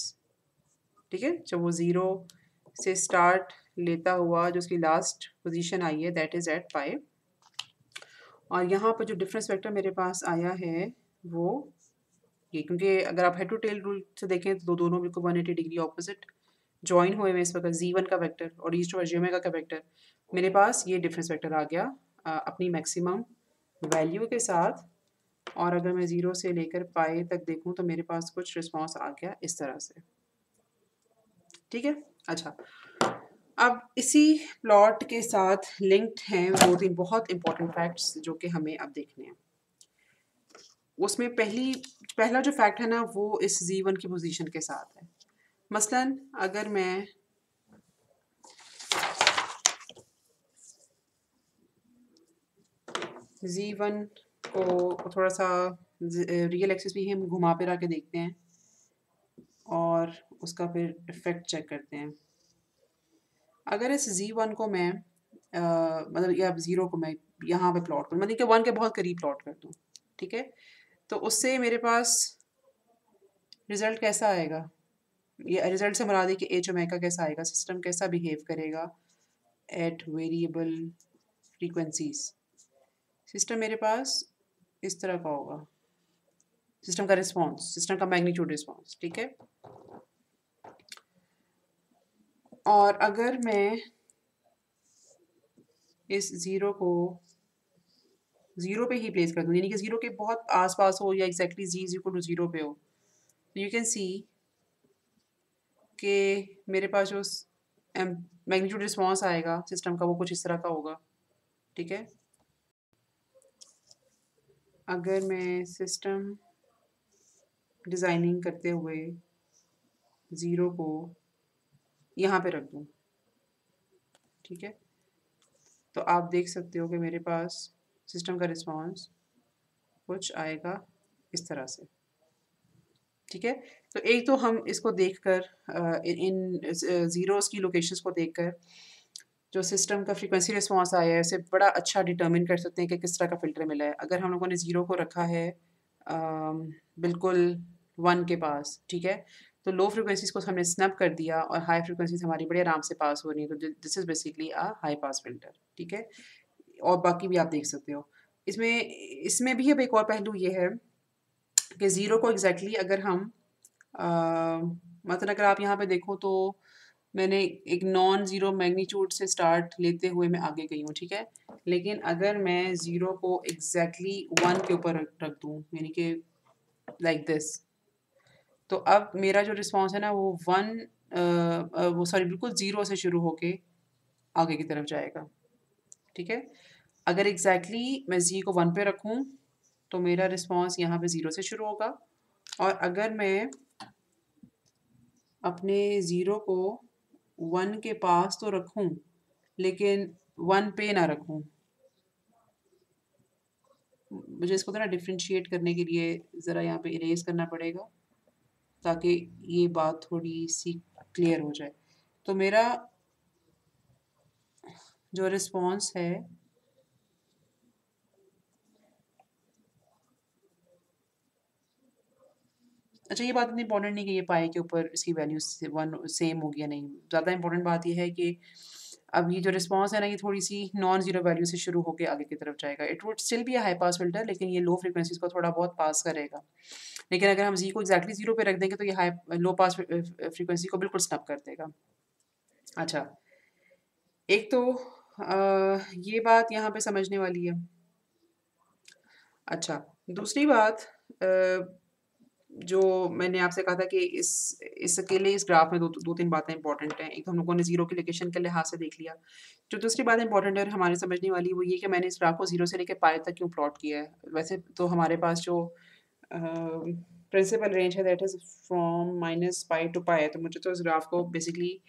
ठीक है। जब वो ज़ीरो से स्टार्ट लेता हुआ जो उसकी लास्ट पोजीशन आई है दैट इज़ एट पाई। और यहाँ पर जो डिफरेंस वेक्टर मेरे पास आया है वो ये, क्योंकि अगर आप हेड टू टेल रूल से देखें तो दोनों बिल्कुल 180 डिग्री ऑपोजिट जॉइन हुए हैं इस वक्त जी1 का वेक्टर और ईस्ट और जियोमेगा का वेक्टर। मेरे पास ये डिफरेंस वेक्टर आ गया अपनी मैक्सिमम वैल्यू के साथ। और अगर मैं ज़ीरो से लेकर पाई तक देखूं तो मेरे पास कुछ रिस्पॉन्स आ गया इस तरह से, ठीक है। अच्छा, अब इसी प्लॉट के साथ लिंक्ड हैं दो तीन बहुत इंपॉर्टेंट फैक्ट्स जो कि हमें अब देखने हैं। उसमें पहला जो फैक्ट है ना वो इस जी1 की पोजीशन के साथ है। मसलन अगर मैं जी1 को थोड़ा सा रियल एक्सिस भी हम घुमा फिरा के देखते हैं और उसका फिर इफेक्ट चेक करते हैं। अगर इस जी1 को मैं मतलब या ज़ीरो को मैं यहाँ पे प्लॉट करूँ, मतलब कि 1 के बहुत करीब प्लॉट कर दूँ, ठीक है। तो उससे मेरे पास रिज़ल्ट कैसा आएगा, ये रिज़ल्ट से मुराद है कि एच ओमेगा कैसा आएगा, सिस्टम कैसा बिहेव करेगा एट वेरिएबल फ्रीक्वेंसीज। सिस्टम मेरे पास इस तरह का होगा, सिस्टम का रिस्पॉन्स, सिस्टम का मैग्नीट्यूड रिस्पॉन्स, ठीक है। और अगर मैं इस ज़ीरो को ज़ीरो पे ही प्लेस कर दूँ, यानी कि ज़ीरो के बहुत आसपास हो या exactly Z is equal to zero पे हो, तो यू कैन सी कि मेरे पास जो मैग्नीट्यूड रिस्पॉन्स आएगा सिस्टम का वो कुछ इस तरह का होगा, ठीक है। अगर मैं सिस्टम डिज़ाइनिंग करते हुए ज़ीरो को यहाँ पे रख दूँ, ठीक है, तो आप देख सकते हो कि मेरे पास सिस्टम का रिस्पॉन्स कुछ आएगा इस तरह से, ठीक है। तो एक तो हम इसको देखकर इन ज़ीरोज़ की लोकेशंस को देखकर जो सिस्टम का फ्रीक्वेंसी रिस्पॉन्स आया है उसे बड़ा अच्छा डिटर्मिन कर सकते हैं कि किस तरह का फ़िल्टर मिला है। अगर हम लोगों ने ज़ीरो को रखा है बिल्कुल 1 के पास, ठीक है, तो लो फ्रीक्वेंसीज़ को हमने स्नैप कर दिया और हाई फ्रीक्वेंसीज़ हमारी बड़े आराम से पास हो रही हैं, तो this is basically a high pass filter, ठीक है। और बाकी भी आप देख सकते हो। इसमें इसमें भी अब एक और पहलू ये है कि ज़ीरो को एग्जैक्टली अगर हम मतलब अगर आप यहाँ पे देखो तो मैंने एक नॉन ज़ीरो मैग्नीट्यूड से स्टार्ट लेते हुए मैं आगे गई हूँ, ठीक है। लेकिन अगर मैं ज़ीरो को एग्जैक्टली 1 के ऊपर रख दूँ, यानी कि लाइक दिस, तो अब मेरा जो रिस्पॉन्स है ना वो वो सॉरी बिल्कुल ज़ीरो से शुरू होके आगे की तरफ जाएगा, ठीक है। अगर एग्जैक्टली मैं जी को 1 पे रखूँ तो मेरा रिस्पॉन्स यहाँ पे ज़ीरो से शुरू होगा। और अगर मैं अपने ज़ीरो को 1 के पास तो रखूँ लेकिन 1 पे ना रखूँ, मुझे इसको थोड़ा डिफ्रेंशिएट करने के लिए ज़रा यहाँ पे इरेज करना पड़ेगा ताकि ये बात थोड़ी सी क्लियर हो जाए। तो मेरा जो रिस्पॉन्स है अच्छा, ये बात इतनी इंपॉर्टेंट नहीं कि ये पाई के ऊपर इसकी वैल्यू वन सेम होगी या नहीं। ज़्यादा इंपॉर्टेंट बात ये है कि अब ये जो रिस्पॉन्स है ना ये थोड़ी सी नॉन ज़ीरो वैल्यू से शुरू होकर आगे की तरफ जाएगा। It would still be a high pass filter, लेकिन ये लो फ्रिक्वेंसीज को थोड़ा बहुत पास करेगा। लेकिन अगर हम जी को एग्जैक्टली ज़ीरो पे रख देंगे तो ये हाई लो पास फ्रिक्वेंसी को बिल्कुल स्नप कर देगा। अच्छा, एक तो ये बात यहाँ पे समझने वाली है। अच्छा, दूसरी बात जो मैंने आपसे कहा था कि इस अकेले इस ग्राफ में दो तीन बातें इंपॉर्टेंट हैं। एक तो हम लोगों ने ज़ीरो की लोकेशन के लिहाज से देख लिया। जो दूसरी बात इंपॉर्टेंट है हमारे समझने वाली वो ये कि मैंने इस ग्राफ को ज़ीरो से लेकर पाई तक क्यों प्लॉट किया है। वैसे तो हमारे पास जो प्रिंसिपल रेंज है that is from -pi to pi, तो मुझे तो इस ग्राफ को बेसिकली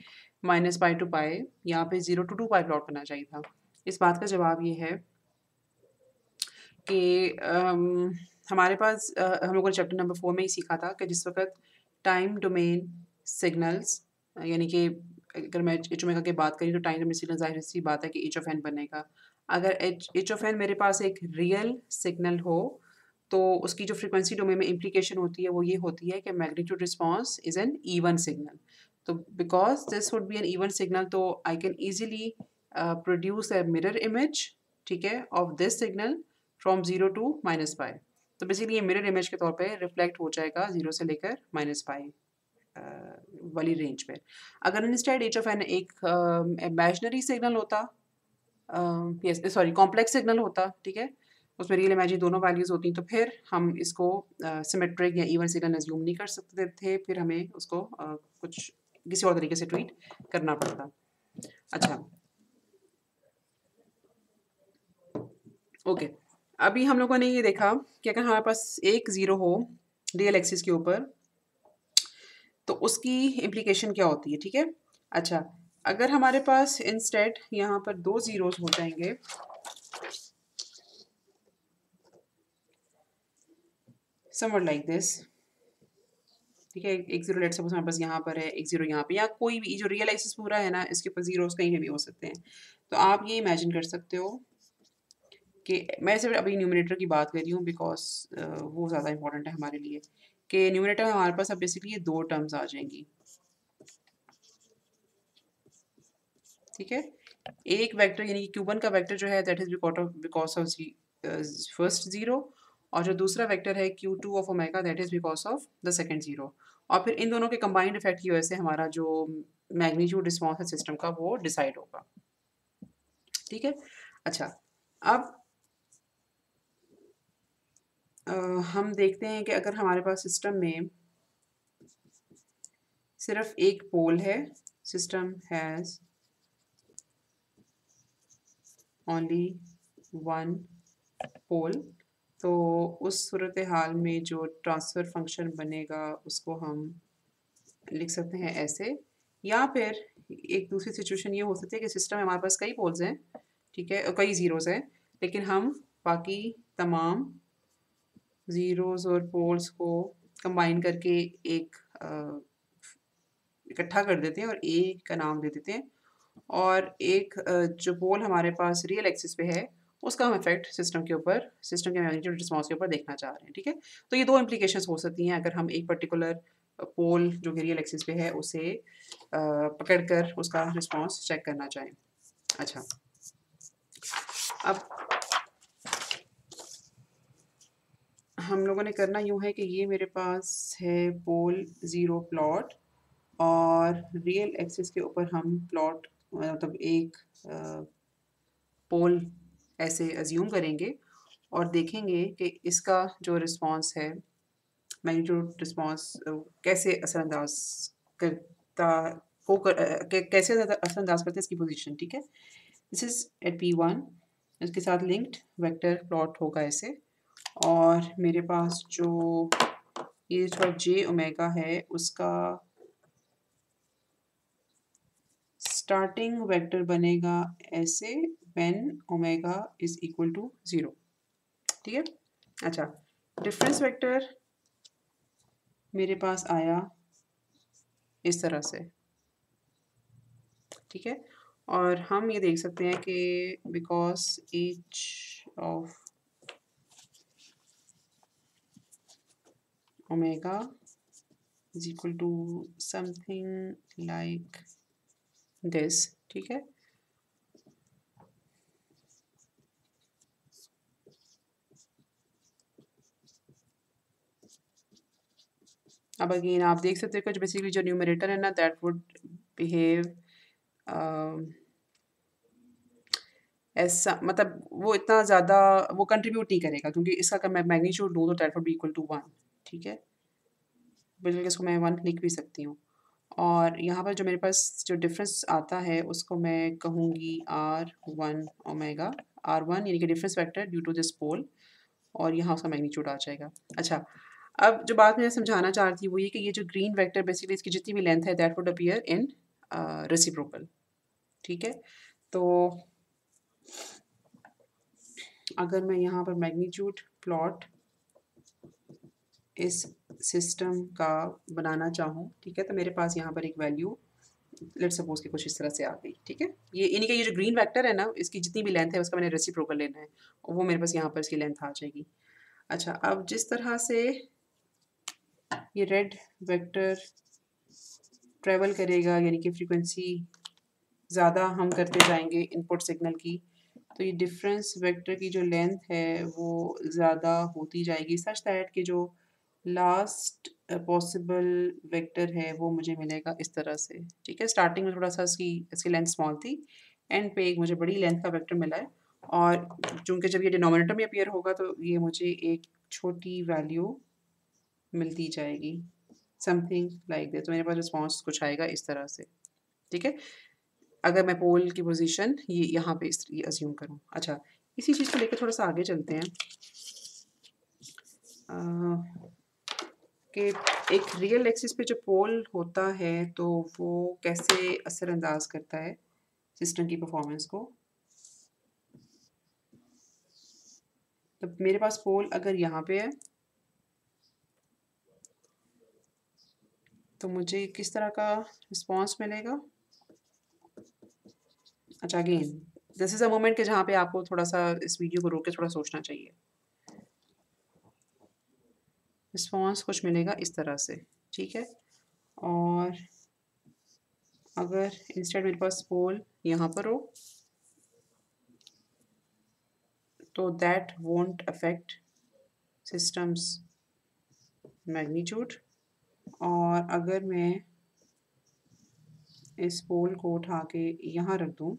-पाई टू पाई यहाँ पे 0 to 2 पाई प्लॉट करना चाहिए था। इस बात का जवाब ये है कि हमारे पास हम लोगों ने चैप्टर नंबर 4 में ही सीखा था कि जिस वक़्त टाइम डोमेन सिग्नल्स यानी कि अगर मैं एच ओमेगा की बात करूँ तो टाइम डोमेन सिग्नल ज़ाहिर-सी बात है कि एच ऑफ़ एन बनेगा। अगर एच ऑफ़ एन मेरे पास एक रियल सिग्नल हो, तो उसकी जो फ्रीक्वेंसी डोमेन में इम्प्लीकेशन होती है वो ये होती है कि magnitude response is an even signal. तो because this would be an even signal तो I can easily produce a mirror image, ठीक है, of this signal from 0 to minus pi. तो बेसिकली ये मिरर इमेज के तौर पे रिफ्लेक्ट हो जाएगा 0 से लेकर माइनस पाई वाली रेंज पे। अगर इंस्टेड एच ऑफ एन एक इमेजिनरी सिग्नल होता, यस सॉरी कॉम्प्लेक्स सिग्नल होता, ठीक है, उसमें रियल इमेजिनरी दोनों वैल्यूज़ होती तो फिर हम इसको सिमेट्रिक या इवन सिग्नल अज्यूम नहीं कर सकते थे, फिर हमें उसको कुछ किसी और तरीके से ट्रीट करना पड़ता। अच्छा, ओके, अभी हम लोगों ने ये देखा कि अगर हमारे पास एक ज़ीरो हो रियल एक्सिस के ऊपर तो उसकी इम्प्लीकेशन क्या होती है, ठीक है? अच्छा, अगर हमारे पास इंस्टेड यहाँ पर 2 ज़ीरोज़ हो जाएँगे, समव्हाट लाइक दिस, ठीक है? एक ज़ीरो लेट्स सपोज़ हमारे पास यहाँ पर है, एक ज़ीरो यहाँ पे या कोई भी जो रियल एक्सिस पूरा है ना, इसके ऊपर ज़ीरोज़ कहीं पे भी हो सकते हैं। तो आप ये इमेजिन कर सकते हो कि मैं सिर्फ अभी न्यूमरेटर की बात कर रही हूँ बिकॉज़ वो ज़्यादा इम्पोर्टेंट है हमारे लिए, कि न्यूमरेटर में हमारे पास अब बेसिकली ये 2 टर्म्स आ जाएँगी, ठीक है? एक वेक्टर यानी कि Q1 का वेक्टर जो है that is because of first zero और जो दूसरा वेक्टर है Q2 of omega that is because of the second zero और फिर इन दोनों के कंबाइंड इफेक्ट की वजह से हमारा जो मैग्नीट्यूड रिस्पॉन्स है सिस्टम का वो डिसाइड होगा, ठीक है? अच्छा, अब हम देखते हैं कि अगर हमारे पास सिस्टम में सिर्फ एक पोल है, सिस्टम हैज़ ओनली वन पोल, तो उस सूरत हाल में जो ट्रांसफ़र फ़ंक्शन बनेगा उसको हम लिख सकते हैं ऐसे, या फिर एक दूसरी सिचुएशन ये हो सकती है कि सिस्टम में हमारे पास कई पोल्स हैं, ठीक है, कई ज़ीरोज़ हैं, लेकिन हम बाकी तमाम ज़ीरोज़ और पोल्स को कंबाइन करके एक इकट्ठा कर देते हैं और ए का नाम दे देते हैं और एक जो पोल हमारे पास रियल एक्सिस पे है उसका हम इफेक्ट सिस्टम के ऊपर सिस्टम के मैग्नीट्यूड रिस्पॉन्स के ऊपर देखना चाह रहे हैं, ठीक है? तो ये 2 इम्प्लीकेशंस हो सकती हैं अगर हम एक पर्टिकुलर पोल जो कि रियल एक्सिस पे है उसे पकड़कर उसका रिस्पॉन्स चेक करना चाहें। अच्छा, अब हम लोगों ने करना यूँ है कि ये मेरे पास है पोल ज़ीरो प्लॉट और रियल एक्सिस के ऊपर हम प्लॉट मतलब एक पोल ऐसे अज्यूम करेंगे और देखेंगे कि इसका जो रिस्पॉन्स है मैग्नीट्यूड रिस्पॉन्स कैसे असरअंदाज करता कैसे असरअंदाज करता है इसकी पोजीशन, ठीक है? दिस इज़ एट P1, इसके साथ लिंक्ड वेक्टर प्लॉट होगा ऐसे और मेरे पास जो ये थोड़ा जे ओमेगा है उसका स्टार्टिंग वेक्टर बनेगा ऐसे when omega is equal to 0, ठीक है? अच्छा, डिफरेंस वेक्टर मेरे पास आया इस तरह से, ठीक है? और हम ये देख सकते हैं कि because H of omega is equal to something like this, ठीक है? अब अगेन आप देख सकते हो कि बेसिकली जो न्यूमरेटर है ना दैट वुड बिहेव ऐसा, मतलब वो इतना ज़्यादा वो कंट्रीब्यूट नहीं करेगा क्योंकि इसका अगर मैं मैग्नीट्यूड लूँ तो that would be equal to 1, ठीक है? बिल्कुल इसको मैं 1 लिख भी सकती हूँ और यहाँ पर जो मेरे पास जो डिफरेंस आता है उसको मैं कहूँगी R1 ओमेगा, R1 यानी कि difference vector due to this pole और यहाँ उसका मैग्नीट्यूड आ जाएगा। अच्छा, अब जो बात मैं समझाना चाह रही थी वो ये कि ये जो ग्रीन वेक्टर बेसिकली इसकी जितनी भी लेंथ है that would appear in reciprocal, ठीक है? तो अगर मैं यहाँ पर मैग्नीट्यूड प्लॉट इस सिस्टम का बनाना चाहूँ, ठीक है, तो मेरे पास यहाँ पर एक वैल्यू लेट सपोज कि कुछ इस तरह से आ गई, ठीक है। ये इन्हीं का ये जो ग्रीन वेक्टर है ना, इसकी जितनी भी लेंथ है उसका मैंने रेसिप्रोकल लेना है और वो मेरे पास यहाँ पर इसकी लेंथ आ जाएगी। अच्छा, अब जिस तरह से ये रेड वेक्टर ट्रेवल करेगा, यानी कि फ्रीक्वेंसी ज़्यादा हम करते जाएंगे इनपुट सिग्नल की, तो ये डिफरेंस वेक्टर की जो लेंथ है वो ज़्यादा होती जाएगी, सच दैट कि जो लास्ट पॉसिबल वेक्टर है वो मुझे मिलेगा इस तरह से, ठीक है। स्टार्टिंग में थोड़ा सा इसकी लेंथ स्मॉल थी, एंड पे एक मुझे बड़ी लेंथ का वेक्टर मिला है, और चूंकि जब ये डिनोमिनेटर में अपीयर होगा तो ये मुझे एक छोटी वैल्यू मिलती जाएगी, समथिंग लाइक दैट। तो मेरे पास रिस्पॉन्स कुछ आएगा इस तरह से, ठीक है। अगर मैं पोल की पोजीशन ये यहाँ पे ये अज्यूम करूँ। अच्छा, इसी चीज़ को लेकर थोड़ा सा आगे चलते हैं कि एक रियल एक्सिस पे जो पोल होता है तो वो कैसे असरअंदाज करता है सिस्टम की परफॉर्मेंस को। तो मेरे पास पोल अगर यहाँ पे है तो मुझे किस तरह का रिस्पॉन्स मिलेगा। अच्छा, again this is a moment कि जहाँ पे आपको थोड़ा सा इस वीडियो को रोक के थोड़ा सोचना चाहिए। रिस्पॉन्स कुछ मिलेगा इस तरह से, ठीक है। और अगर इंस्टेड मेरे पास पोल यहाँ पर हो तो that won't affect systems magnitude, और अगर मैं इस पोल को उठा के यहाँ रख दूँ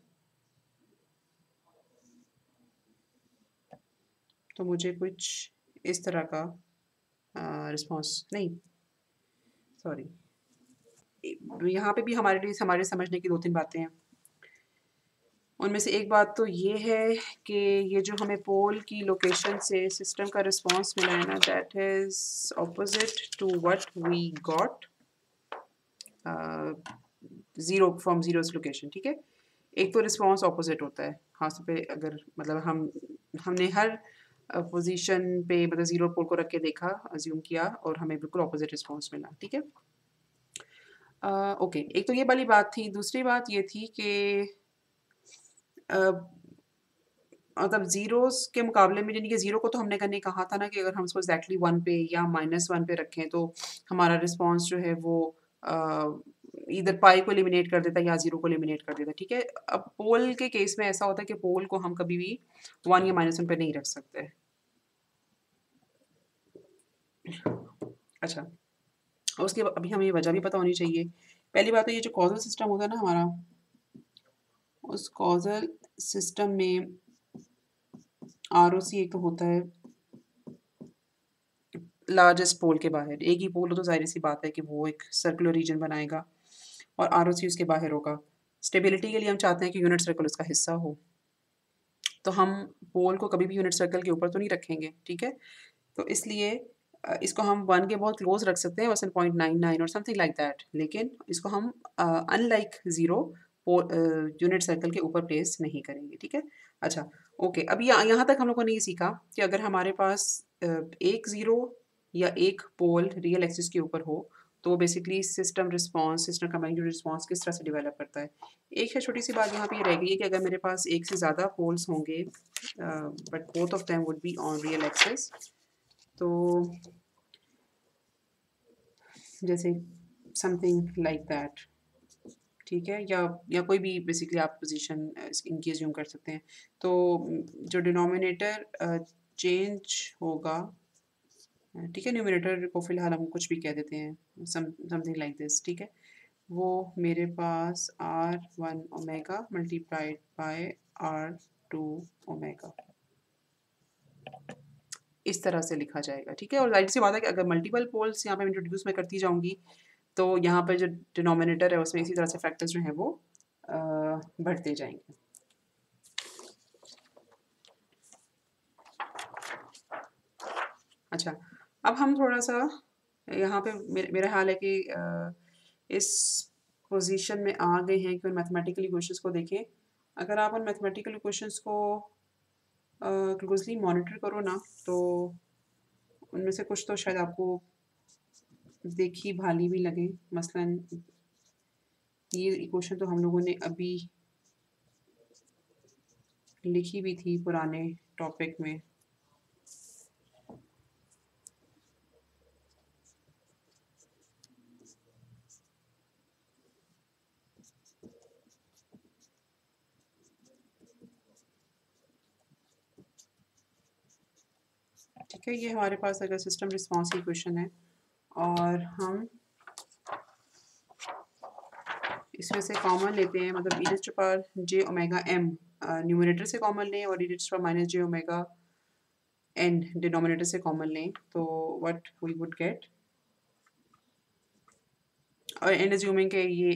तो मुझे कुछ इस तरह का रिस्पॉन्स नहीं, सॉरी, यहाँ पे भी हमारे लिए हमारे समझने की दो तीन बातें हैं। उनमें से एक बात तो ये है कि ये जो हमें पोल की लोकेशन से सिस्टम का रिस्पॉन्स मिला है ना, that is opposite to what we got zero from zeros location, ठीक है। एक तो रिस्पॉन्स ऑपोजिट होता है, खास तौर पे अगर मतलब हमने हर पोजीशन पे मतलब ज़ीरो पोल को रख के देखा, अज्यूम किया और हमें बिल्कुल ऑपोजिट रिस्पॉन्स मिला, ठीक है। ओके, एक तो ये वाली बात थी। दूसरी बात ये थी कि मतलब ज़ीरोस के मुकाबले में, यानी कि ज़ीरो को तो हमने कहीं कहा था ना कि अगर हम उसको एग्जैक्टली वन पे या -1 पे रखें तो हमारा रिस्पॉन्स जो है वो इधर पाई को एलिमिनेट कर देता है या ज़ीरो को एलिमिनेट कर देता है, ठीक है। अब पोल के केस में ऐसा होता है कि पोल को हम कभी भी 1 या -1 पे नहीं रख सकते। अच्छा, उसके अभी हमें वजह भी पता होनी चाहिए। पहली बात तो ये जो कॉजल सिस्टम होता है ना हमारा, उस कॉजल सिस्टम में आरओसी एक तो होता है लार्जेस्ट पोल के बाहर। एक ही पोल हो तो ज़ाहिर सी बात है कि वो एक सर्कुलर रीजन बनाएगा और आरओसी उसके बाहर होगा। स्टेबिलिटी के लिए हम चाहते हैं कि यूनिट सर्कल उसका हिस्सा हो, तो हम पोल को कभी भी यूनिट सर्कल के ऊपर तो नहीं रखेंगे, ठीक है। तो इसलिए इसको हम 1 के बहुत क्लोज रख सकते हैं, वैसे 0.99 और समथिंग लाइक दैट, लेकिन इसको हम अनलाइक ज़ीरो यूनिट सर्कल के ऊपर प्लेस नहीं करेंगे, ठीक है। अच्छा, ओके, अब यहाँ तक हम लोगों ने ये सीखा कि अगर हमारे पास एक ज़ीरो या एक पोल रियल एक्सिस के ऊपर हो तो बेसिकली सिस्टम का मैग्नीट्यूड रिस्पॉन्स किस तरह से डेवलप करता है। एक है छोटी सी बात यहाँ पे ये रह गई है कि अगर मेरे पास एक से ज़्यादा पोल्स होंगे but both of them would be on real axis, तो जैसे समथिंग लाइक दैट, ठीक है, या कोई भी बेसिकली आप पोजीशन इनकी अज्यूम कर सकते हैं। तो जो डिनोमिनेटर चेंज होगा, ठीक है, न्यूमरेटर को फिलहाल हम कुछ भी कह देते हैं, समथिंग लाइक दिस, ठीक है। वो मेरे पास R1 omega multiplied by R2 omega इस तरह से लिखा जाएगा, ठीक है। और जाहिर सी बात है कि अगर मल्टीपल पोल्स यहाँ पे इंट्रोड्यूस मैं करती जाऊँगी तो यहाँ पर जो डिनोमिनेटर है उसमें इसी तरह से फैक्टर्स जो हैं वो बढ़ते जाएंगे। अच्छा, अब हम थोड़ा सा यहाँ पे मेरा ख्याल है कि इस पोजीशन में आ गए हैं कि उन मैथमेटिकल इक्वेशंस को देखें। अगर आप उन मैथमेटिकल इक्वेशंस को क्लोजली मॉनिटर करो ना तो उनमें से कुछ तो शायद आपको देखी भाली भी लगे। मसलन ये इक्वेशन तो हम लोगों ने अभी लिखी भी थी पुराने टॉपिक में। ठीक है, ये हमारे पास अगर सिस्टम रिस्पॉन्स की क्वेश्चन है और हम इसमें से कॉमन लेते हैं, मतलब e to power j omega M numerator से कॉमन लें और e to power minus j omega N denominator से कॉमन लें, तो व्हाट वी वुड गेट, और एन एज्यूमिंग के ये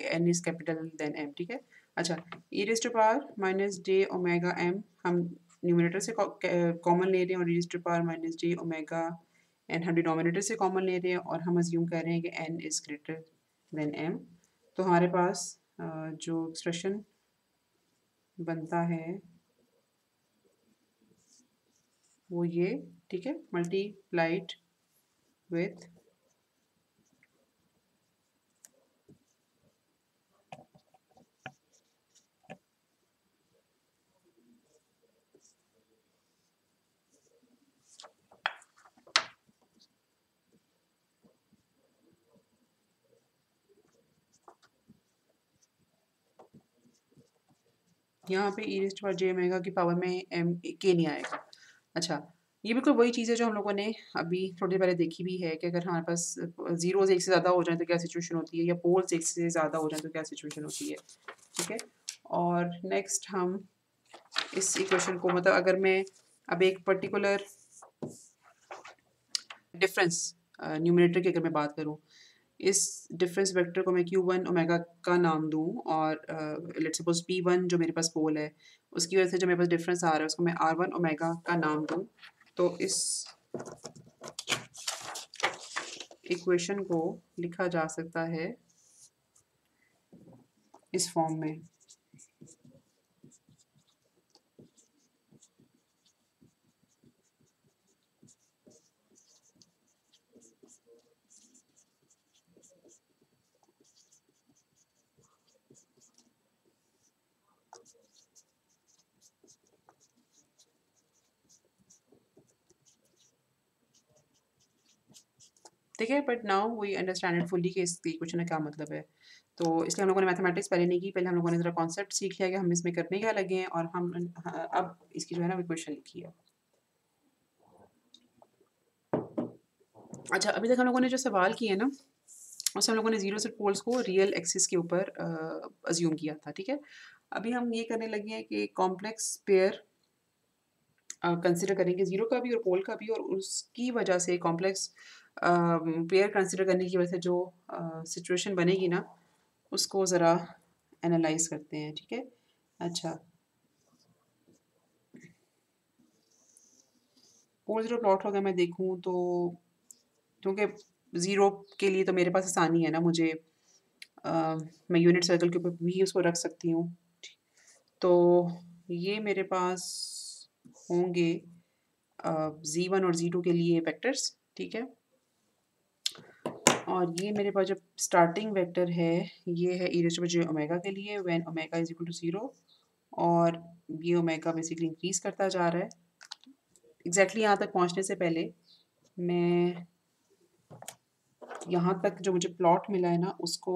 N is capital then M. ठीक है, अच्छा, e to power minus j omega M हम न्यूमरेटर से कॉमन ले रहे हैं और e to power minus j omega N हम डिनोमिनेटर से कॉमन ले रहे हैं और हम अज्यूम कर रहे हैं कि N is greater than M. तो हमारे पास जो एक्सप्रेशन बनता है वो ये, ठीक है, मल्टीप्लाइड विथ यहाँ पे e raise to power j omega की पावर में एम के नहीं आएगा। अच्छा, ये बिल्कुल वही चीज़ है जो हम लोगों ने अभी थोड़ी देर पहले देखी भी है कि अगर हमारे पास ज़ीरोज़ एक से ज़्यादा हो जाएँ तो क्या सिचुएशन होती है, या पोल्स एक से ज़्यादा हो जाएँ तो क्या सिचुएशन होती है। ठीक है, और नेक्स्ट हम इस इक्वेशन को, मतलब अगर मैं अब एक पर्टिकुलर डिफरेंस न्यूमरेटर की अगर मैं बात करूँ, इस डिफरेंस वेक्टर को मैं Q1 ओमेगा का नाम दूँ और लेट्स सपोज P1 जो मेरे पास पोल है उसकी वजह से जो मेरे पास डिफरेंस आ रहा है उसको मैं R1 ओमेगा का नाम दूँ, तो इस इक्वेशन को लिखा जा सकता है इस फॉर्म में। ठीक है, but now we understand it fully कि इस इक्वेशन का क्या मतलब है। तो इसलिए हम लोगों ने मैथमेटिक्स पहले नहीं की, पहले हम लोगों ने ज़रा कॉन्सेप्ट सीख लिया कि हम इसमें करने क्या लगे हैं, और हम अब इसकी जो है ना इक्वेशन लिखी है। अच्छा, अभी तक हम लोगों ने जो सवाल किए हैं ना, उससे हम लोगों ने ज़ीरो सेट पोल्स को रियल एक्सिस के ऊपर अज्यूम किया था। ठीक है, अभी हम ये करने लगे हैं कि कॉम्प्लेक्स पेयर कंसिडर करेंगे, ज़ीरो का भी और पोल का भी, और उसकी वजह से कॉम्प्लेक्स पेयर कंसिडर करने की वजह से जो सिचुएशन बनेगी ना उसको ज़रा एनालाइज करते हैं। ठीक है, अच्छा, पोल ज़ीरो प्लॉट होगा मैं देखूँ तो, क्योंकि ज़ीरो के लिए तो मेरे पास आसानी है ना, मुझे मैं यूनिट सर्कल के ऊपर भी उसको रख सकती हूँ। तो ये मेरे पास होंगे Z1 और Z2 के लिए वेक्टर्स। ठीक है, और ये मेरे पास जो स्टार्टिंग वेक्टर है ये है e raise to power j omega के लिए when omega is equal to 0, और ये ओमेगा बेसिकली इंक्रीज करता जा रहा है। एग्जैक्टली यहाँ तक पहुँचने से पहले मैं यहाँ तक जो मुझे प्लॉट मिला है ना उसको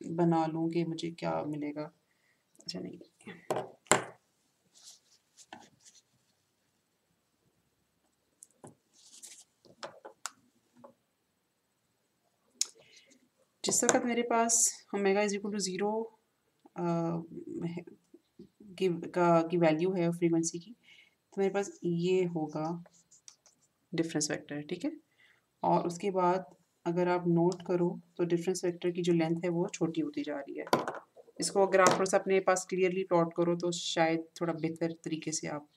बना लूँ कि मुझे क्या मिलेगा। अच्छा, नहीं, जिस वक्त मेरे पास ओमेगा इज इक्वल टू 0 की वैल्यू है फ्रीक्वेंसी की, तो मेरे पास ये होगा डिफरेंस वेक्टर। ठीक है, और उसके बाद अगर आप नोट करो तो डिफरेंस वेक्टर की जो लेंथ है वो छोटी होती जा रही है। इसको अगर आप थोड़ा सा अपने पास क्लियरली प्लॉट करो तो शायद थोड़ा बेहतर तरीके से आप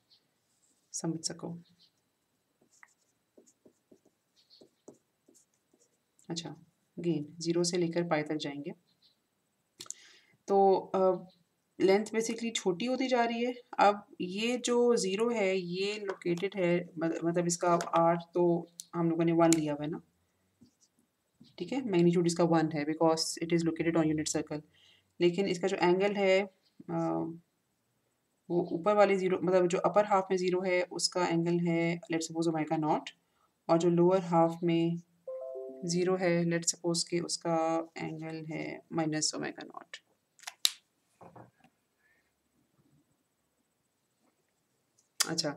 समझ सको। अच्छा, अगेन ज़ीरो से लेकर पाई तक जाएंगे। तो लेंथ बेसिकली छोटी होती जा रही है। अब ये जो 0 है ये लोकेटेड है, मतलब इसका आर तो हम लोगों ने 1 लिया हुआ है ना, ठीक है। मैग्नीट्यूड इसका 1 है because it is located on unit circle. लेकिन इसका जो एंगल है वो ऊपर वाले 0, मतलब जो अपर हाफ में 0 है उसका एंगल है लेट्स सपोज ओमेगा नॉट, और जो लोअर हाफ में 0 है लेट्स सपोज के उसका एंगल है माइनस ओमेगा नॉट। अच्छा,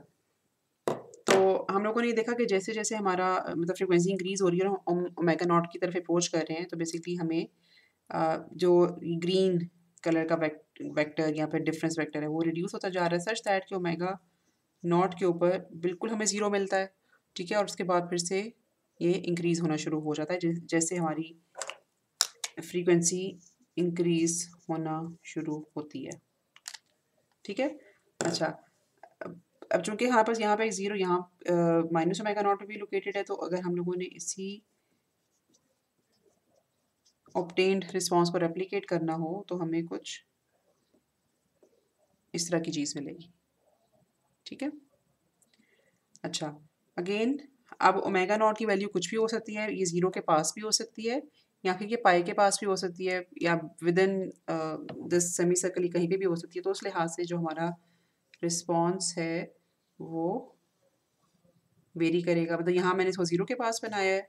तो हम लोगों ने ये देखा कि जैसे-जैसे हमारा मतलब फ्रीक्वेंसी इंक्रीज़ हो रही है और हम ओमेगा नॉट की तरफ अप्रोच कर रहे हैं, तो बेसिकली हमें जो ग्रीन कलर का वेक्टर या फिर डिफरेंस वेक्टर है वो रिड्यूस होता जा रहा है सच दैट कि ओमेगा नॉट के ऊपर बिल्कुल हमें 0 मिलता है, ठीक है। और उसके बाद फिर से ये इंक्रीज़ होना शुरू हो जाता है जैसे हमारी फ्रीक्वेंसी इंक्रीज़ होना शुरू होती है, ठीक है। अच्छा, अब चूँकि यहाँ पे 0 यहाँ माइनस ओमेगा नॉट पे भी लोकेटेड है, तो अगर हम लोगों ने इसी ऑब्टेन्ड रिस्पॉन्स को रेप्लिकेट करना हो तो हमें कुछ इस तरह की चीज़ मिलेगी, ठीक है। अच्छा, अगेन अब ओमेगा नॉट की वैल्यू कुछ भी हो सकती है, ये 0 के पास भी हो सकती है या फिर ये पाई के पास भी हो सकती है या विदिन दिस सेमी सर्कल ही कहीं पे भी हो सकती है। तो उस लिहाज से जो हमारा रिस्पॉन्स है वो वेरी करेगा। मतलब यहाँ मैंने इसको 0 के पास बनाया है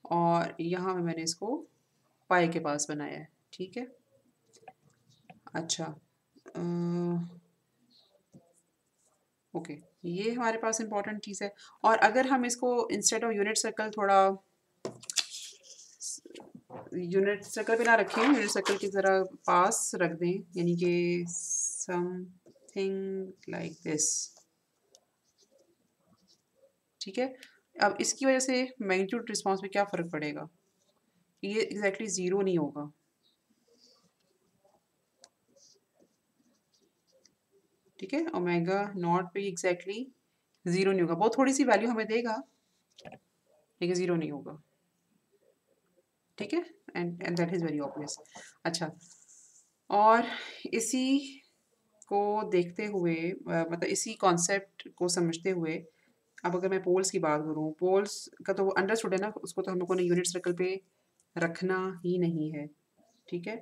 और यहाँ मैंने इसको पाई के पास बनाया है, ठीक है। अच्छा, अ, ओके, ये हमारे पास इम्पोर्टेंट चीज़ है। और अगर हम इसको इंस्टेड ऑफ यूनिट सर्कल थोड़ा यूनिट सर्कल पे ना रखें, यूनिट सर्कल की ज़रा पास रख दें, यानी कि समथिंग लाइक दिस, ठीक है। अब इसकी वजह से मैग्नीट्यूड रिस्पॉन्स में क्या फ़र्क पड़ेगा, ये एग्जैक्टली ज़ीरो नहीं होगा, ठीक है। ओमेगा नॉट पे एग्जैक्टली ज़ीरो नहीं होगा, बहुत थोड़ी सी वैल्यू हमें देगा लेकिन ज़ीरो नहीं होगा, ठीक है। And that is very obvious. अच्छा, और इसी को देखते हुए मतलब इसी कॉन्सेप्ट को समझते हुए अब अगर मैं पोल्स की बात करूँ, पोल्स का तो अंडरस्टूड है ना, उसको तो हम लोगों ने यूनिट सर्कल पे रखना ही नहीं है, ठीक है।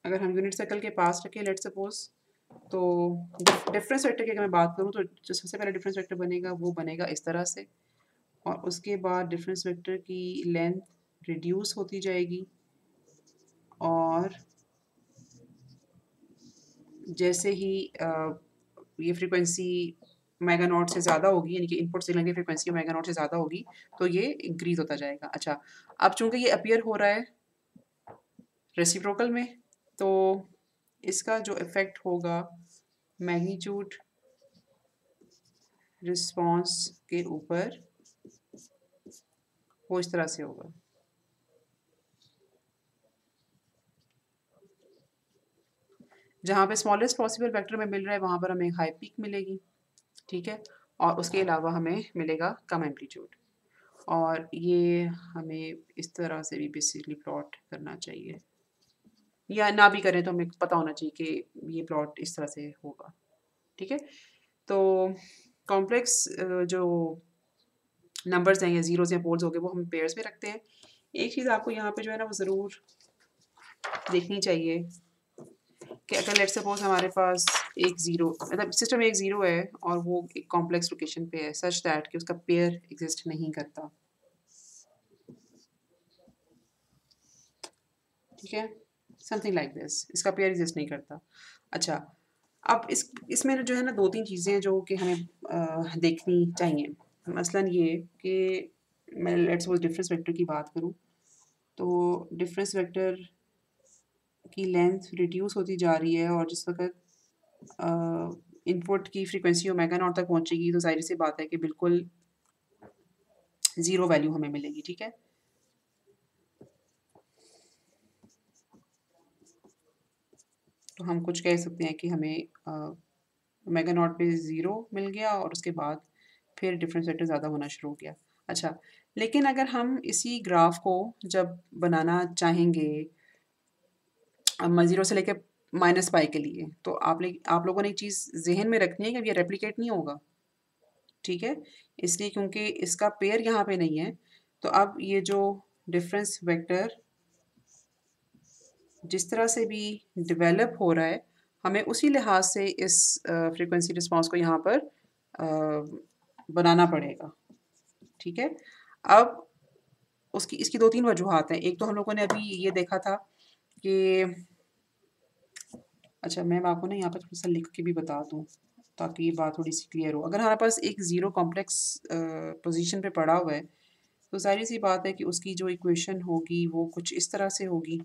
अगर हम यूनिट सर्कल के पास रखें लेट्स सपोज, तो डिफरेंस वेक्टर की अगर मैं बात करूँ तो जो सबसे पहले डिफरेंस वेक्टर बनेगा वो बनेगा इस तरह से, और उसके बाद डिफरेंस वेक्टर की लेंथ रिड्यूस होती जाएगी और जैसे ही ये फ्रीक्वेंसी ओमेगा नॉट से ज़्यादा होगी, यानी कि इनपुट सिग्नल की फ्रीक्वेंसी ओमेगा नॉट से ज़्यादा होगी, तो ये इंक्रीज़ होता जाएगा। अच्छा, अब चूँकि ये अपीयर हो रहा है रेसिप्रोकल में, तो इसका जो इफ़ेक्ट होगा मैग्नीट्यूड रिस्पॉन्स के ऊपर वो इस तरह से होगा। जहाँ पे स्मॉलेस्ट पॉसिबल वेक्टर में मिल रहा है वहाँ पर हमें हाई पीक मिलेगी, ठीक है। और उसके अलावा हमें मिलेगा कम एम्पलीट्यूड, और ये हमें इस तरह से भी बेसिकली प्लॉट करना चाहिए, या ना भी करें तो हमें पता होना चाहिए कि ये प्लॉट इस तरह से होगा, ठीक है। तो कॉम्प्लेक्स जो नंबर्स हैं या जीरोस या पोल्स हो गए वो हम पेयर्स में रखते हैं। एक चीज़ आपको यहाँ पे जो है ना वो ज़रूर देखनी चाहिए कि अगर लेट्स सपोज हमारे पास एक ज़ीरो, मतलब सिस्टम में एक ज़ीरो है और वो एक कॉम्प्लेक्स लोकेशन पे है सच दैट कि उसका पेयर एग्जिस्ट नहीं करता, ठीक है। समथिंग लाइक दिस, इसका पेयर एग्जिस्ट नहीं करता। अच्छा, अब इसमें जो है ना 2-3 चीज़ें हैं जो कि हमें देखनी चाहिए। मसलन ये कि मैं लेट्स सपोज डिफरेंस वेक्टर की बात करूँ, तो डिफरेंस वेक्टर की लेंथ रिड्यूस होती जा रही है और जिस वक़्त इनपुट की फ्रीक्वेंसी ओमेगा नॉट तक पहुँचेगी तो ज़ाहिर सी बात है कि बिल्कुल ज़ीरो वैल्यू हमें मिलेगी, ठीक है। तो हम कुछ कह सकते हैं कि हमें ओमेगा नॉट पे ज़ीरो मिल गया और उसके बाद फिर डिफरेंस वेक्टर ज़्यादा होना शुरू हो गया। अच्छा, लेकिन अगर हम इसी ग्राफ को जब बनाना चाहेंगे ज़ीरो से लेके माइनस पाई के लिए, तो आप लोगों ने एक चीज़ ज़हन में रखनी है कि अब ये रेप्लिकेट नहीं होगा, ठीक है? इसलिए क्योंकि इसका पेयर यहाँ पे नहीं है, तो अब ये जो डिफरेंस वेक्टर जिस तरह से भी डेवलप हो रहा है, हमें उसी लिहाज से इस फ्रीक्वेंसी रिस्पॉन्स को यहाँ पर बनाना पड़ेगा, ठीक है? अब उसकी इसकी 2-3 वजूहात हैं। एक तो हम लोगों ने अभी ये देखा था कि अच्छा मैं आपको ना यहाँ पर थोड़ा-सा लिख के भी बता दूँ, ताकि ये बात थोड़ी-सी क्लियर हो। अगर हमारे पास एक ज़ीरो कॉम्प्लेक्स पोज़ीशन पे पड़ा हुआ है, तो ज़ाहिर-सी बात है कि उसकी जो इक्वेशन होगी वो कुछ इस तरह से होगी,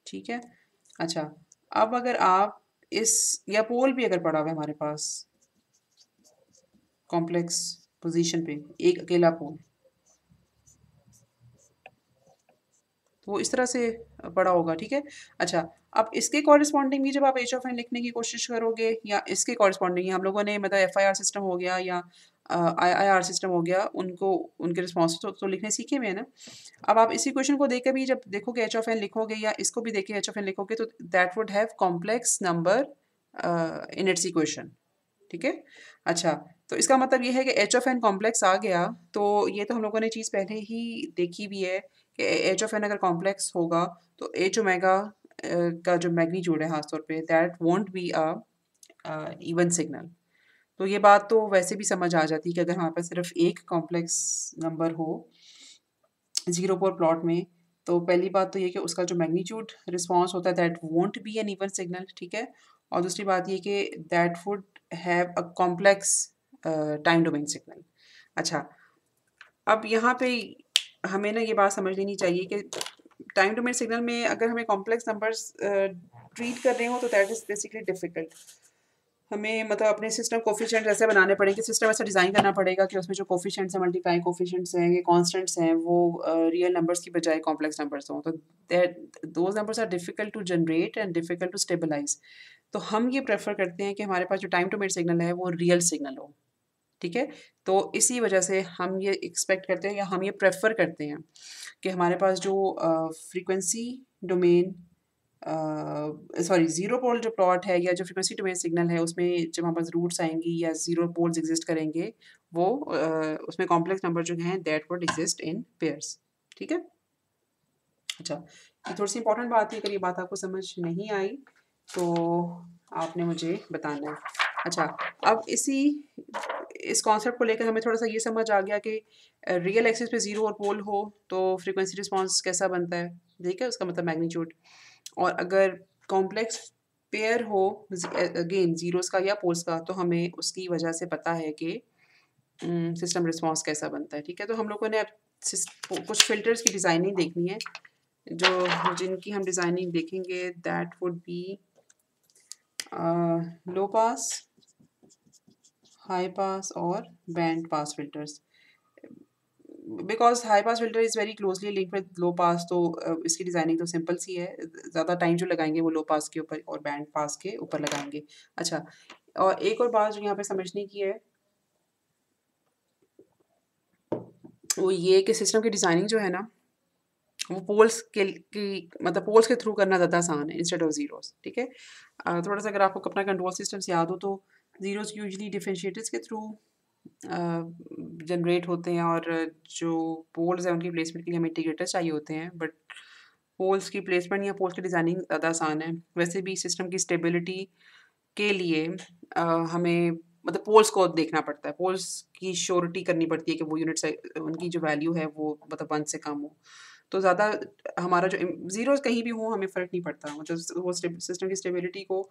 ठीक है? अच्छा, अब अगर आप इस या पोल भी अगर पड़ा हुआ है हमारे पास कॉम्प्लेक्स पोज़ीशन पे, एक अकेला पोल, तो वो इस तरह से पड़ा होगा, ठीक है? अच्छा, अब इसके कॉरेस्पॉन्डिंग भी जब आप एच ऑफ एन लिखने की कोशिश करोगे या इसके कॉरेस्पॉन्डिंग हम लोगों ने मतलब एफआईआर सिस्टम हो गया या आईआईआर सिस्टम हो गया, उनको उनके रिस्पॉन्स तो लिखने सीखे हुए हैं ना। अब आप इसी क्वेश्चन को देख के भी जब देखोगे एच ऑफ एन लिखोगे या इसको भी देख के एच ऑफ एन लिखोगे तो that would have complex number in its equation, ठीक है? अच्छा, तो इसका मतलब ये है कि एच ऑफ एन कॉम्प्लेक्स आ गया, तो ये तो हम लोगों ने चीज़ पहले ही देखी भी है कि एच ऑफ एन अगर कॉम्प्लेक्स होगा तो एच ओमेगा का जो मैग्नीट्यूड है खास तौर पे that won't be a even signal. तो ये बात तो वैसे भी समझ आ जाती है कि अगर हमारे पास सिर्फ एक कॉम्प्लेक्स नंबर हो ज़ीरो पर प्लॉट में, तो पहली बात तो ये कि उसका जो मैग्नीट्यूड रिस्पॉन्स होता है that won't be an even signal, ठीक है? और दूसरी बात ये कि that would have a complex time domain signal. अच्छा, अब यहाँ पे हमें ना ये बात समझ लेनी चाहिए कि टाइम डोमेन सिग्नल में अगर हमें कॉम्प्लेक्स नंबर्स ट्रीट कर रहे हो तो दैट इज़ बेसिकली डिफ़िकल्ट। हमें मतलब अपने सिस्टम कोएफ़िशिएंट ऐसे बनाने पड़ेंगे, सिस्टम ऐसा डिज़ाइन करना पड़ेगा कि उसमें जो कोएफ़िशिएंट्स हैं, मल्टीप्लाइंग कोएफ़िशिएंट्स हैं, ये कांस्टेंट्स हैं, वो रियल नंबर्स की बजाय कॉम्प्लेक्स नंबर्स हों। तो that those numbers are difficult to generate and difficult to stabilize. तो हम ये प्रेफ़र करते हैं कि हमारे पास जो टाइम टू सिग्नल है, वो रियल सिग्नल हो, ठीक है? तो इसी वजह से हम ये एक्सपेक्ट करते हैं या हम ये प्रेफ़र करते हैं कि हमारे पास जो फ्रीक्वेंसी डोमेन सॉरी ज़ीरो पोल जो प्लॉट है या जो फ्रीक्वेंसी डोमेन सिग्नल है उसमें जब हमारे पास रूट्स आएँगी या ज़ीरो पोल्स एग्ज़िस्ट करेंगे वो उसमें कॉम्प्लेक्स नंबर जो हैं that would exist in pairs, ठीक है? अच्छा, ये थोड़ी-सी इम्पोर्टेंट बात है, अगर ये बात आपको समझ नहीं आई तो आपने मुझे बताना है। अच्छा, अब इस कॉन्सेप्ट को लेकर हमें थोड़ा-सा ये समझ आ गया कि रियल एक्सिस पे ज़ीरो और पोल हो तो फ्रीक्वेंसी रिस्पॉन्स कैसा बनता है, ठीक है? उसका मतलब मैग्नीट्यूड। और अगर कॉम्प्लेक्स पेयर हो अगेन ज़ीरोज़ का या पोल्स का तो हमें उसकी वजह से पता है कि सिस्टम रिस्पॉन्स कैसा बनता है, ठीक है? तो हम लोगों ने अब कुछ फ़िल्टर्स की डिज़ाइनिंग देखनी है, जो जिनकी हम डिज़ाइनिंग देखेंगे that would be low pass, high pass और band pass filters. Because high pass filter is very closely linked with low pass, तो इसकी डिज़ाइनिंग तो सिंपल सी है। ज़्यादा टाइम जो लगाएँगे वो लो पास के ऊपर और बैंड पास के ऊपर लगाएँगे। अच्छा, और एक और बात जो यहाँ पे समझने की है, वो ये कि सिस्टम की डिज़ाइनिंग जो है ना, वो पोल्स की मतलब पोल्स के थ्रू करना ज़्यादा आसान है इंस्टेड ऑफ ज़ीरोज़, ठीक है? थोड़ा-सा अगर आपको अपना कंट्रोल सिस्टम्स याद हो तो ज़ीरोज़ यूजुअली डिफरेंशिएटर्स के थ्रू जनरेट होते हैं और जो पोल्स हैं उनकी प्लेसमेंट के लिए हमें इंटीग्रेटर्स चाहिए होते हैं, बट पोल्स की प्लेसमेंट या पोल्स की डिज़ाइनिंग ज़्यादा आसान है। वैसे भी सिस्टम की स्टेबिलिटी के लिए हमें मतलब पोल्स को देखना पड़ता है। पोल्स की श्योरिटी करनी पड़ती है कि वो यूनिट उनकी जो वैल्यू है वो मतलब 1 से कम हो। तो ज़्यादा हमारा जो ज़ीरोज़ कहीं भी हो हमें फ़र्क नहीं पड़ता। मतलब वो सिस्टम की स्टेबिलिटी को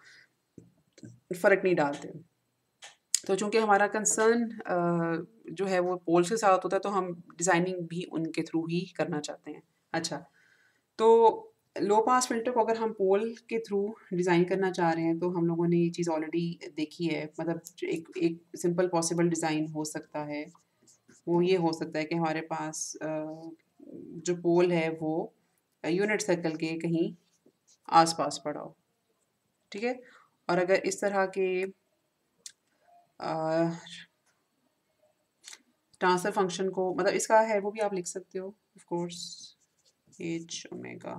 फ़र्क नहीं डालते। तो चूँकि हमारा कंसर्न जो है वो पोल्स के साथ होता है तो हम डिज़ाइनिंग भी उनके थ्रू ही करना चाहते हैं। अच्छा, तो लो पास फ़िल्टर को अगर हम पोल के थ्रू डिज़ाइन करना चाह रहे हैं तो हम लोगों ने ये चीज़ ऑलरेडी देखी है। मतलब जो एक एक सिंपल पॉसिबल डिज़ाइन हो सकता है, वो ये हो सकता है कि हमारे पास जो पोल है वो यूनिट सर्कल के कहीं आस-पास पड़ा हो, ठीक है? और अगर इस तरह के अ ट्रांसफर फंक्शन को मतलब इसका है वो भी आप लिख सकते हो of course H omega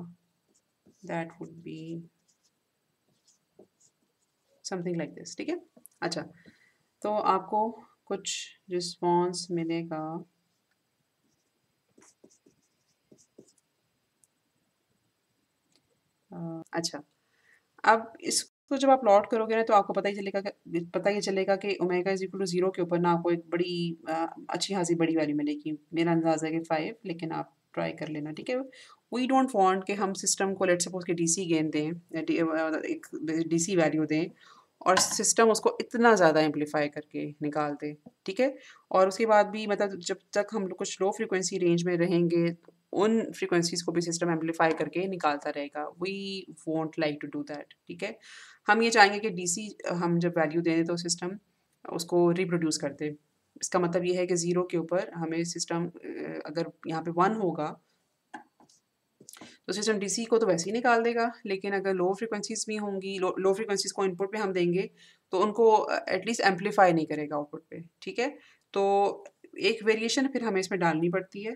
that would be something like this, ठीक है। अच्छा, तो आपको कुछ रिस्पॉन्स मिलेगा। अच्छा, अब इसको जब आप प्लॉट करोगे ना तो आपको पता ही चलेगा कि ओमेगा इज इक्वल टू 0 के ऊपर ना आपको एक बड़ी अच्छी खासी बड़ी वैल्यू मिलेगी। मेरा अंदाज़ा है कि 5, लेकिन आप ट्राई कर लेना, ठीक है। वी डोंट वांट कि हम सिस्टम को लेट्स सपोज कि डीसी गेन दें या एक डीसी वैल्यू दें और सिस्टम उसको इतना ज़्यादा एम्पलीफाई करके निकाल दे, ठीक है। और उसके बाद भी मतलब जब तक हम लोग कुछ लो फ्रिक्वेंसी रेंज में रहेंगे उन फ्रीक्वेंसीज़ को भी सिस्टम एम्पलीफाई करके निकालता रहेगा। We won't like to do that, ठीक है। हम ये चाहेंगे कि डीसी हम जब वैल्यू दें तो सिस्टम उसको रिप्रोड्यूस कर दे। इसका मतलब ये है कि 0 के ऊपर हमें सिस्टम अगर यहाँ पे 1 होगा तो सिस्टम डीसी को तो वैसे ही निकाल देगा, लेकिन अगर लो फ्रीक्वेंसीज़ भी होंगी, लो फ्रीक्वेंसीज़ को इनपुट पे हम देंगे तो उनको एटलीस्ट एम्पलीफाई नहीं करेगा आउटपुट पे, ठीक है। तो एक वेरिएशन फिर हमें इसमें डालनी पड़ती है।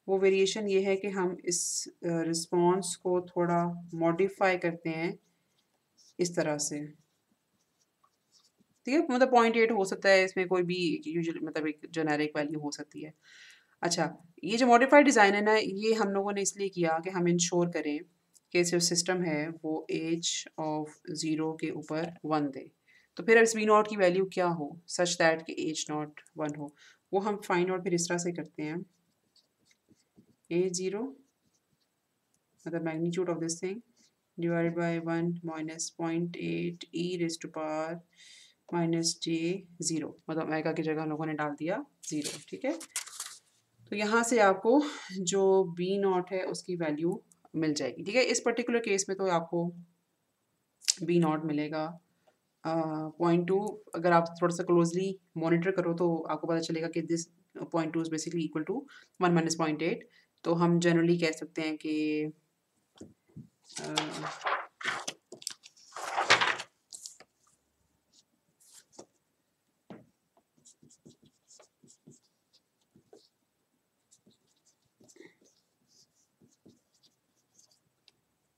वो वेरिएशन ये है कि हम इस रिस्पॉन्स को थोड़ा मॉडिफाई करते हैं इस तरह से, ठीक है। मतलब 0.8 हो सकता है, इसमें कोई भी यूजुअली मतलब एक जेनेरिक वैल्यू हो सकती है। अच्छा, ये जो मॉडिफाइड डिज़ाइन है ना, ये हम लोगों ने इसलिए किया कि हम इंश्योर करें कि जो सिस्टम है वो एज ऑफ 0 के ऊपर 1 दे। तो फिर इस वी नॉट की वैल्यू क्या हो सच दैट कि एज नॉट 1 हो, वो हम फाइंड आउट फिर इस तरह से करते हैं। एज 0 मतलब magnitude of this thing divided by 1 minus 0.8 e raised to power minus j 0, मतलब ओमेगा की जगह हम लोगों ने डाल दिया 0, ठीक है। तो यहाँ से आपको जो बी नॉट है उसकी वैल्यू मिल जाएगी, ठीक है। इस पर्टिकुलर केस में तो आपको बी नॉट मिलेगा 0.2। अगर आप थोड़ा सा क्लोजली मॉनिटर करो तो आपको पता चलेगा कि this 0.2 is basically equal to 1 minus 0.8। तो हम जनरली कह सकते हैं कि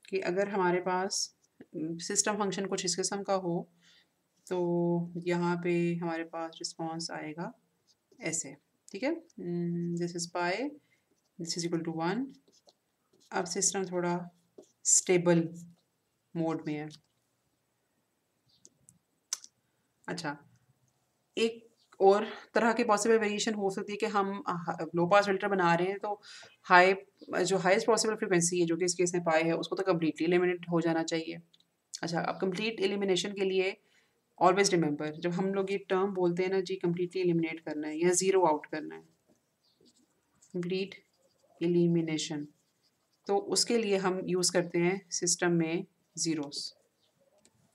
कि अगर हमारे पास सिस्टम फंक्शन कुछ इस किस्म का हो तो यहाँ पे हमारे पास रिस्पांस आएगा ऐसे, ठीक है। This is pi, this is equal to 1। अब सिस्टम थोड़ा स्टेबल मोड में है। अच्छा, एक और तरह की पॉसिबल वेरिएशन हो सकती है कि हम लो पास फिल्टर बना रहे हैं तो हाई जो हाईएस्ट पॉसिबल फ्रिक्वेंसी है जो कि इस केस में पाई है उसको तो कम्प्लीटली एलिमिनेट हो जाना चाहिए। अच्छा, अब कंप्लीट एलिमिनेशन के लिए ऑलवेज रिमेंबर जब हम लोग ये टर्म बोलते हैं ना जी कंप्लीटली एलिमिनेट करना है या ज़ीरो आउट करना है, कंप्लीट एलिमिनेशन, तो उसके लिए हम यूज़ करते हैं सिस्टम में ज़ीरोस,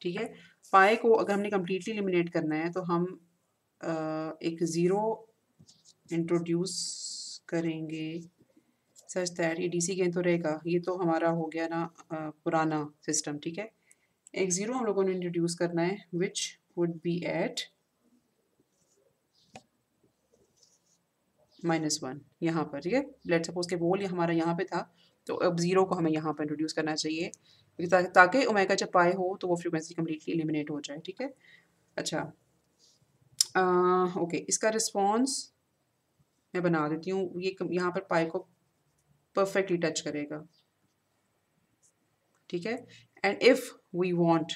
ठीक है। पाए को अगर हमने कम्प्लीटली एलिमिनेट करना है तो हम एक ज़ीरो इंट्रोड्यूस करेंगे सच दैट ये डीसी गेन तो रहेगा, ये तो हमारा हो गया ना पुराना सिस्टम, ठीक है। एक ज़ीरो हम लोगों ने इंट्रोड्यूस करना है विच वुड बी एट -1 यहाँ पर, ठीक है। लेट सपोज के बोल ये हमारा यहाँ पे था तो अब ज़ीरो को हमें यहाँ पर इंट्रोड्यूस करना चाहिए ताकि ओमेगा जब पाए हो तो वो फ्रीक्वेंसी कम्प्लीटली एलिमिनेट हो जाए, ठीक है। अच्छा, ओके, इसका रिस्पॉन्स मैं बना देती हूँ। ये यहाँ पर पाई को परफेक्टली टच करेगा, ठीक है। And if we want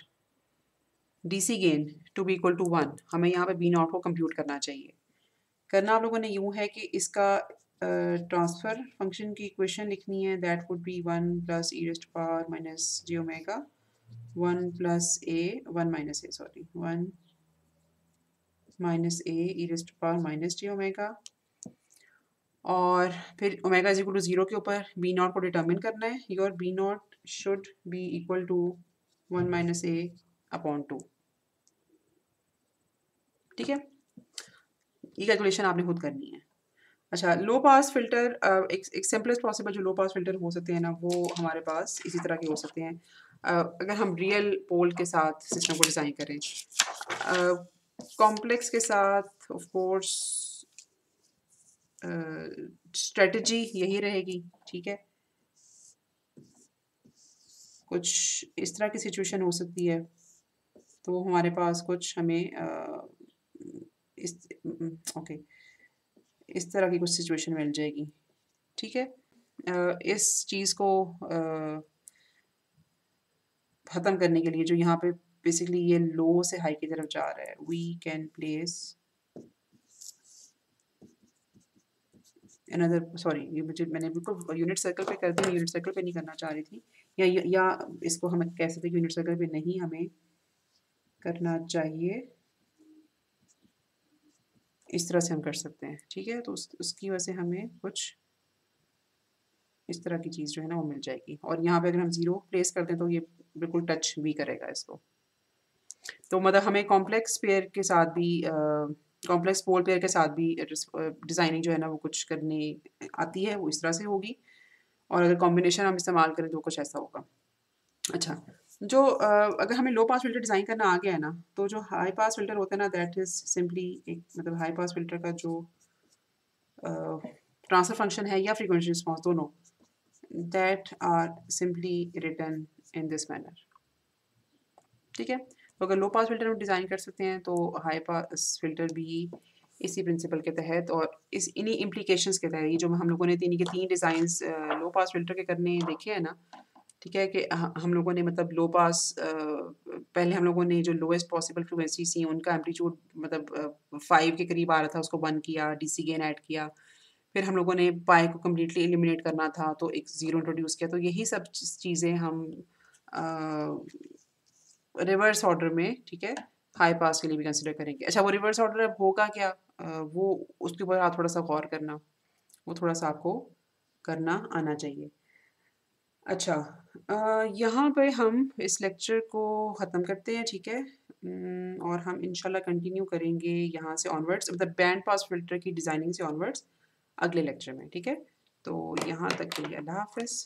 DC gain to be equal to 1, हमें यहाँ पे बी नॉट को कंप्यूट करना चाहिए। करना आप लोगों ने यूँ है कि इसका ट्रांसफ़र फंक्शन की इक्वेशन लिखनी है that would be 1 plus e raised to power minus j omega 1 plus a 1 minus a sorry 1 minus a e raised to power minus j omega, और फिर ओमेगा इज इक्वल टू 0 के ऊपर B not को determine करना है। Your b naught should be equal to 1 minus a upon 2, ठीक है। ये कैलकुलेशन आपने खुद करनी है। अच्छा, लो पास फिल्टर एक सिंपलेस्ट पॉसिबल जो लो पास फिल्टर हो सकते हैं ना वो हमारे पास इसी तरह के हो सकते हैं अगर हम रियल पोल के साथ सिस्टम को डिज़ाइन करें। कॉम्प्लेक्स के साथ ऑफ कोर्स स्ट्रेटजी यही रहेगी, ठीक है। कुछ इस तरह की सिचुएशन हो सकती है, तो हमारे पास कुछ हमें इस ओके इस तरह की कुछ सिचुएशन मिल जाएगी, ठीक है। इस चीज़ को ख़त्म करने के लिए जो यहाँ पे बेसिकली ये लो से हाई की तरफ जा रहा है, we can place another sorry ये मैंने बिल्कुल यूनिट सर्कल पे कर दिया, यूनिट सर्कल पे नहीं करना चाह रही थी, या इसको हम कह सकते हैं कि यूनिट सर्कल पे नहीं हमें करना चाहिए, इस तरह से हम कर सकते हैं, ठीक है। तो उसकी वजह से हमें कुछ इस तरह की चीज़ जो है ना वो मिल जाएगी, और यहाँ पे अगर हम ज़ीरो प्लेस करते हैं तो ये बिल्कुल टच भी करेगा इसको। तो मतलब हमें कॉम्प्लेक्स पेयर के साथ भी कॉम्प्लेक्स पोल पेयर के साथ भी डिज़ाइनिंग जो है ना वो कुछ करने आती है, वो इस तरह से होगी, और अगर कॉम्बिनेशन हम इस्तेमाल करें तो कुछ ऐसा होगा। अच्छा, जो अगर हमें लो पास फ़िल्टर डिज़ाइन करना आ गया है ना, तो जो हाई पास फ़िल्टर होता है ना दैट इज़ सिंपली एक मतलब हाई पास फ़िल्टर का जो ट्रांसफर फंक्शन है या फ्रीक्वेंसी रिस्पॉन्स दोनों, that are simply written in this manner, ठीक है। तो अगर लो पास फ़िल्टर हम डिज़ाइन कर सकते हैं तो हाई पास फ़िल्टर भी इसी प्रिंसिपल के तहत और इस इन्हीं इम्प्लीकेशंस के तहत, ये जो हम लोगों ने तीन के तीन डिज़ाइंस लो पास फ़िल्टर के करने देखे हैं ना, ठीक है, कि हम लोगों ने मतलब लो पास पहले हम लोगों ने जो लोएस्ट पॉसिबल फ्रीक्वेंसी थी उनका एम्पलीट्यूड मतलब 5 के करीब आ रहा था, उसको 1 किया, डीसी गेन ऐड किया। फिर हम लोगों ने पाई को कम्प्लीटली एलिमिनेट करना था तो एक ज़ीरो इंट्रोड्यूस किया। तो यही सब चीज़ें हम रिवर्स ऑर्डर में, ठीक है, हाई पास के लिए भी कंसिडर करेंगे। अच्छा, वो रिवर्स ऑर्डर अब होगा क्या? वो उसके ऊपर आप थोड़ा-सा गौर करना, वो थोड़ा-सा आपको करना आना चाहिए। अच्छा, यहाँ पे हम इस लेक्चर को ख़त्म करते हैं, ठीक है? और हम इंशाल्लाह कंटिन्यू करेंगे यहाँ से ऑनवर्ड्स, मतलब बैंड पास फ़िल्टर की डिज़ाइनिंग से ऑनवर्ड्स अगले लेक्चर में, ठीक है? तो यहाँ तक के लिए अल्लाह हाफ़िज़।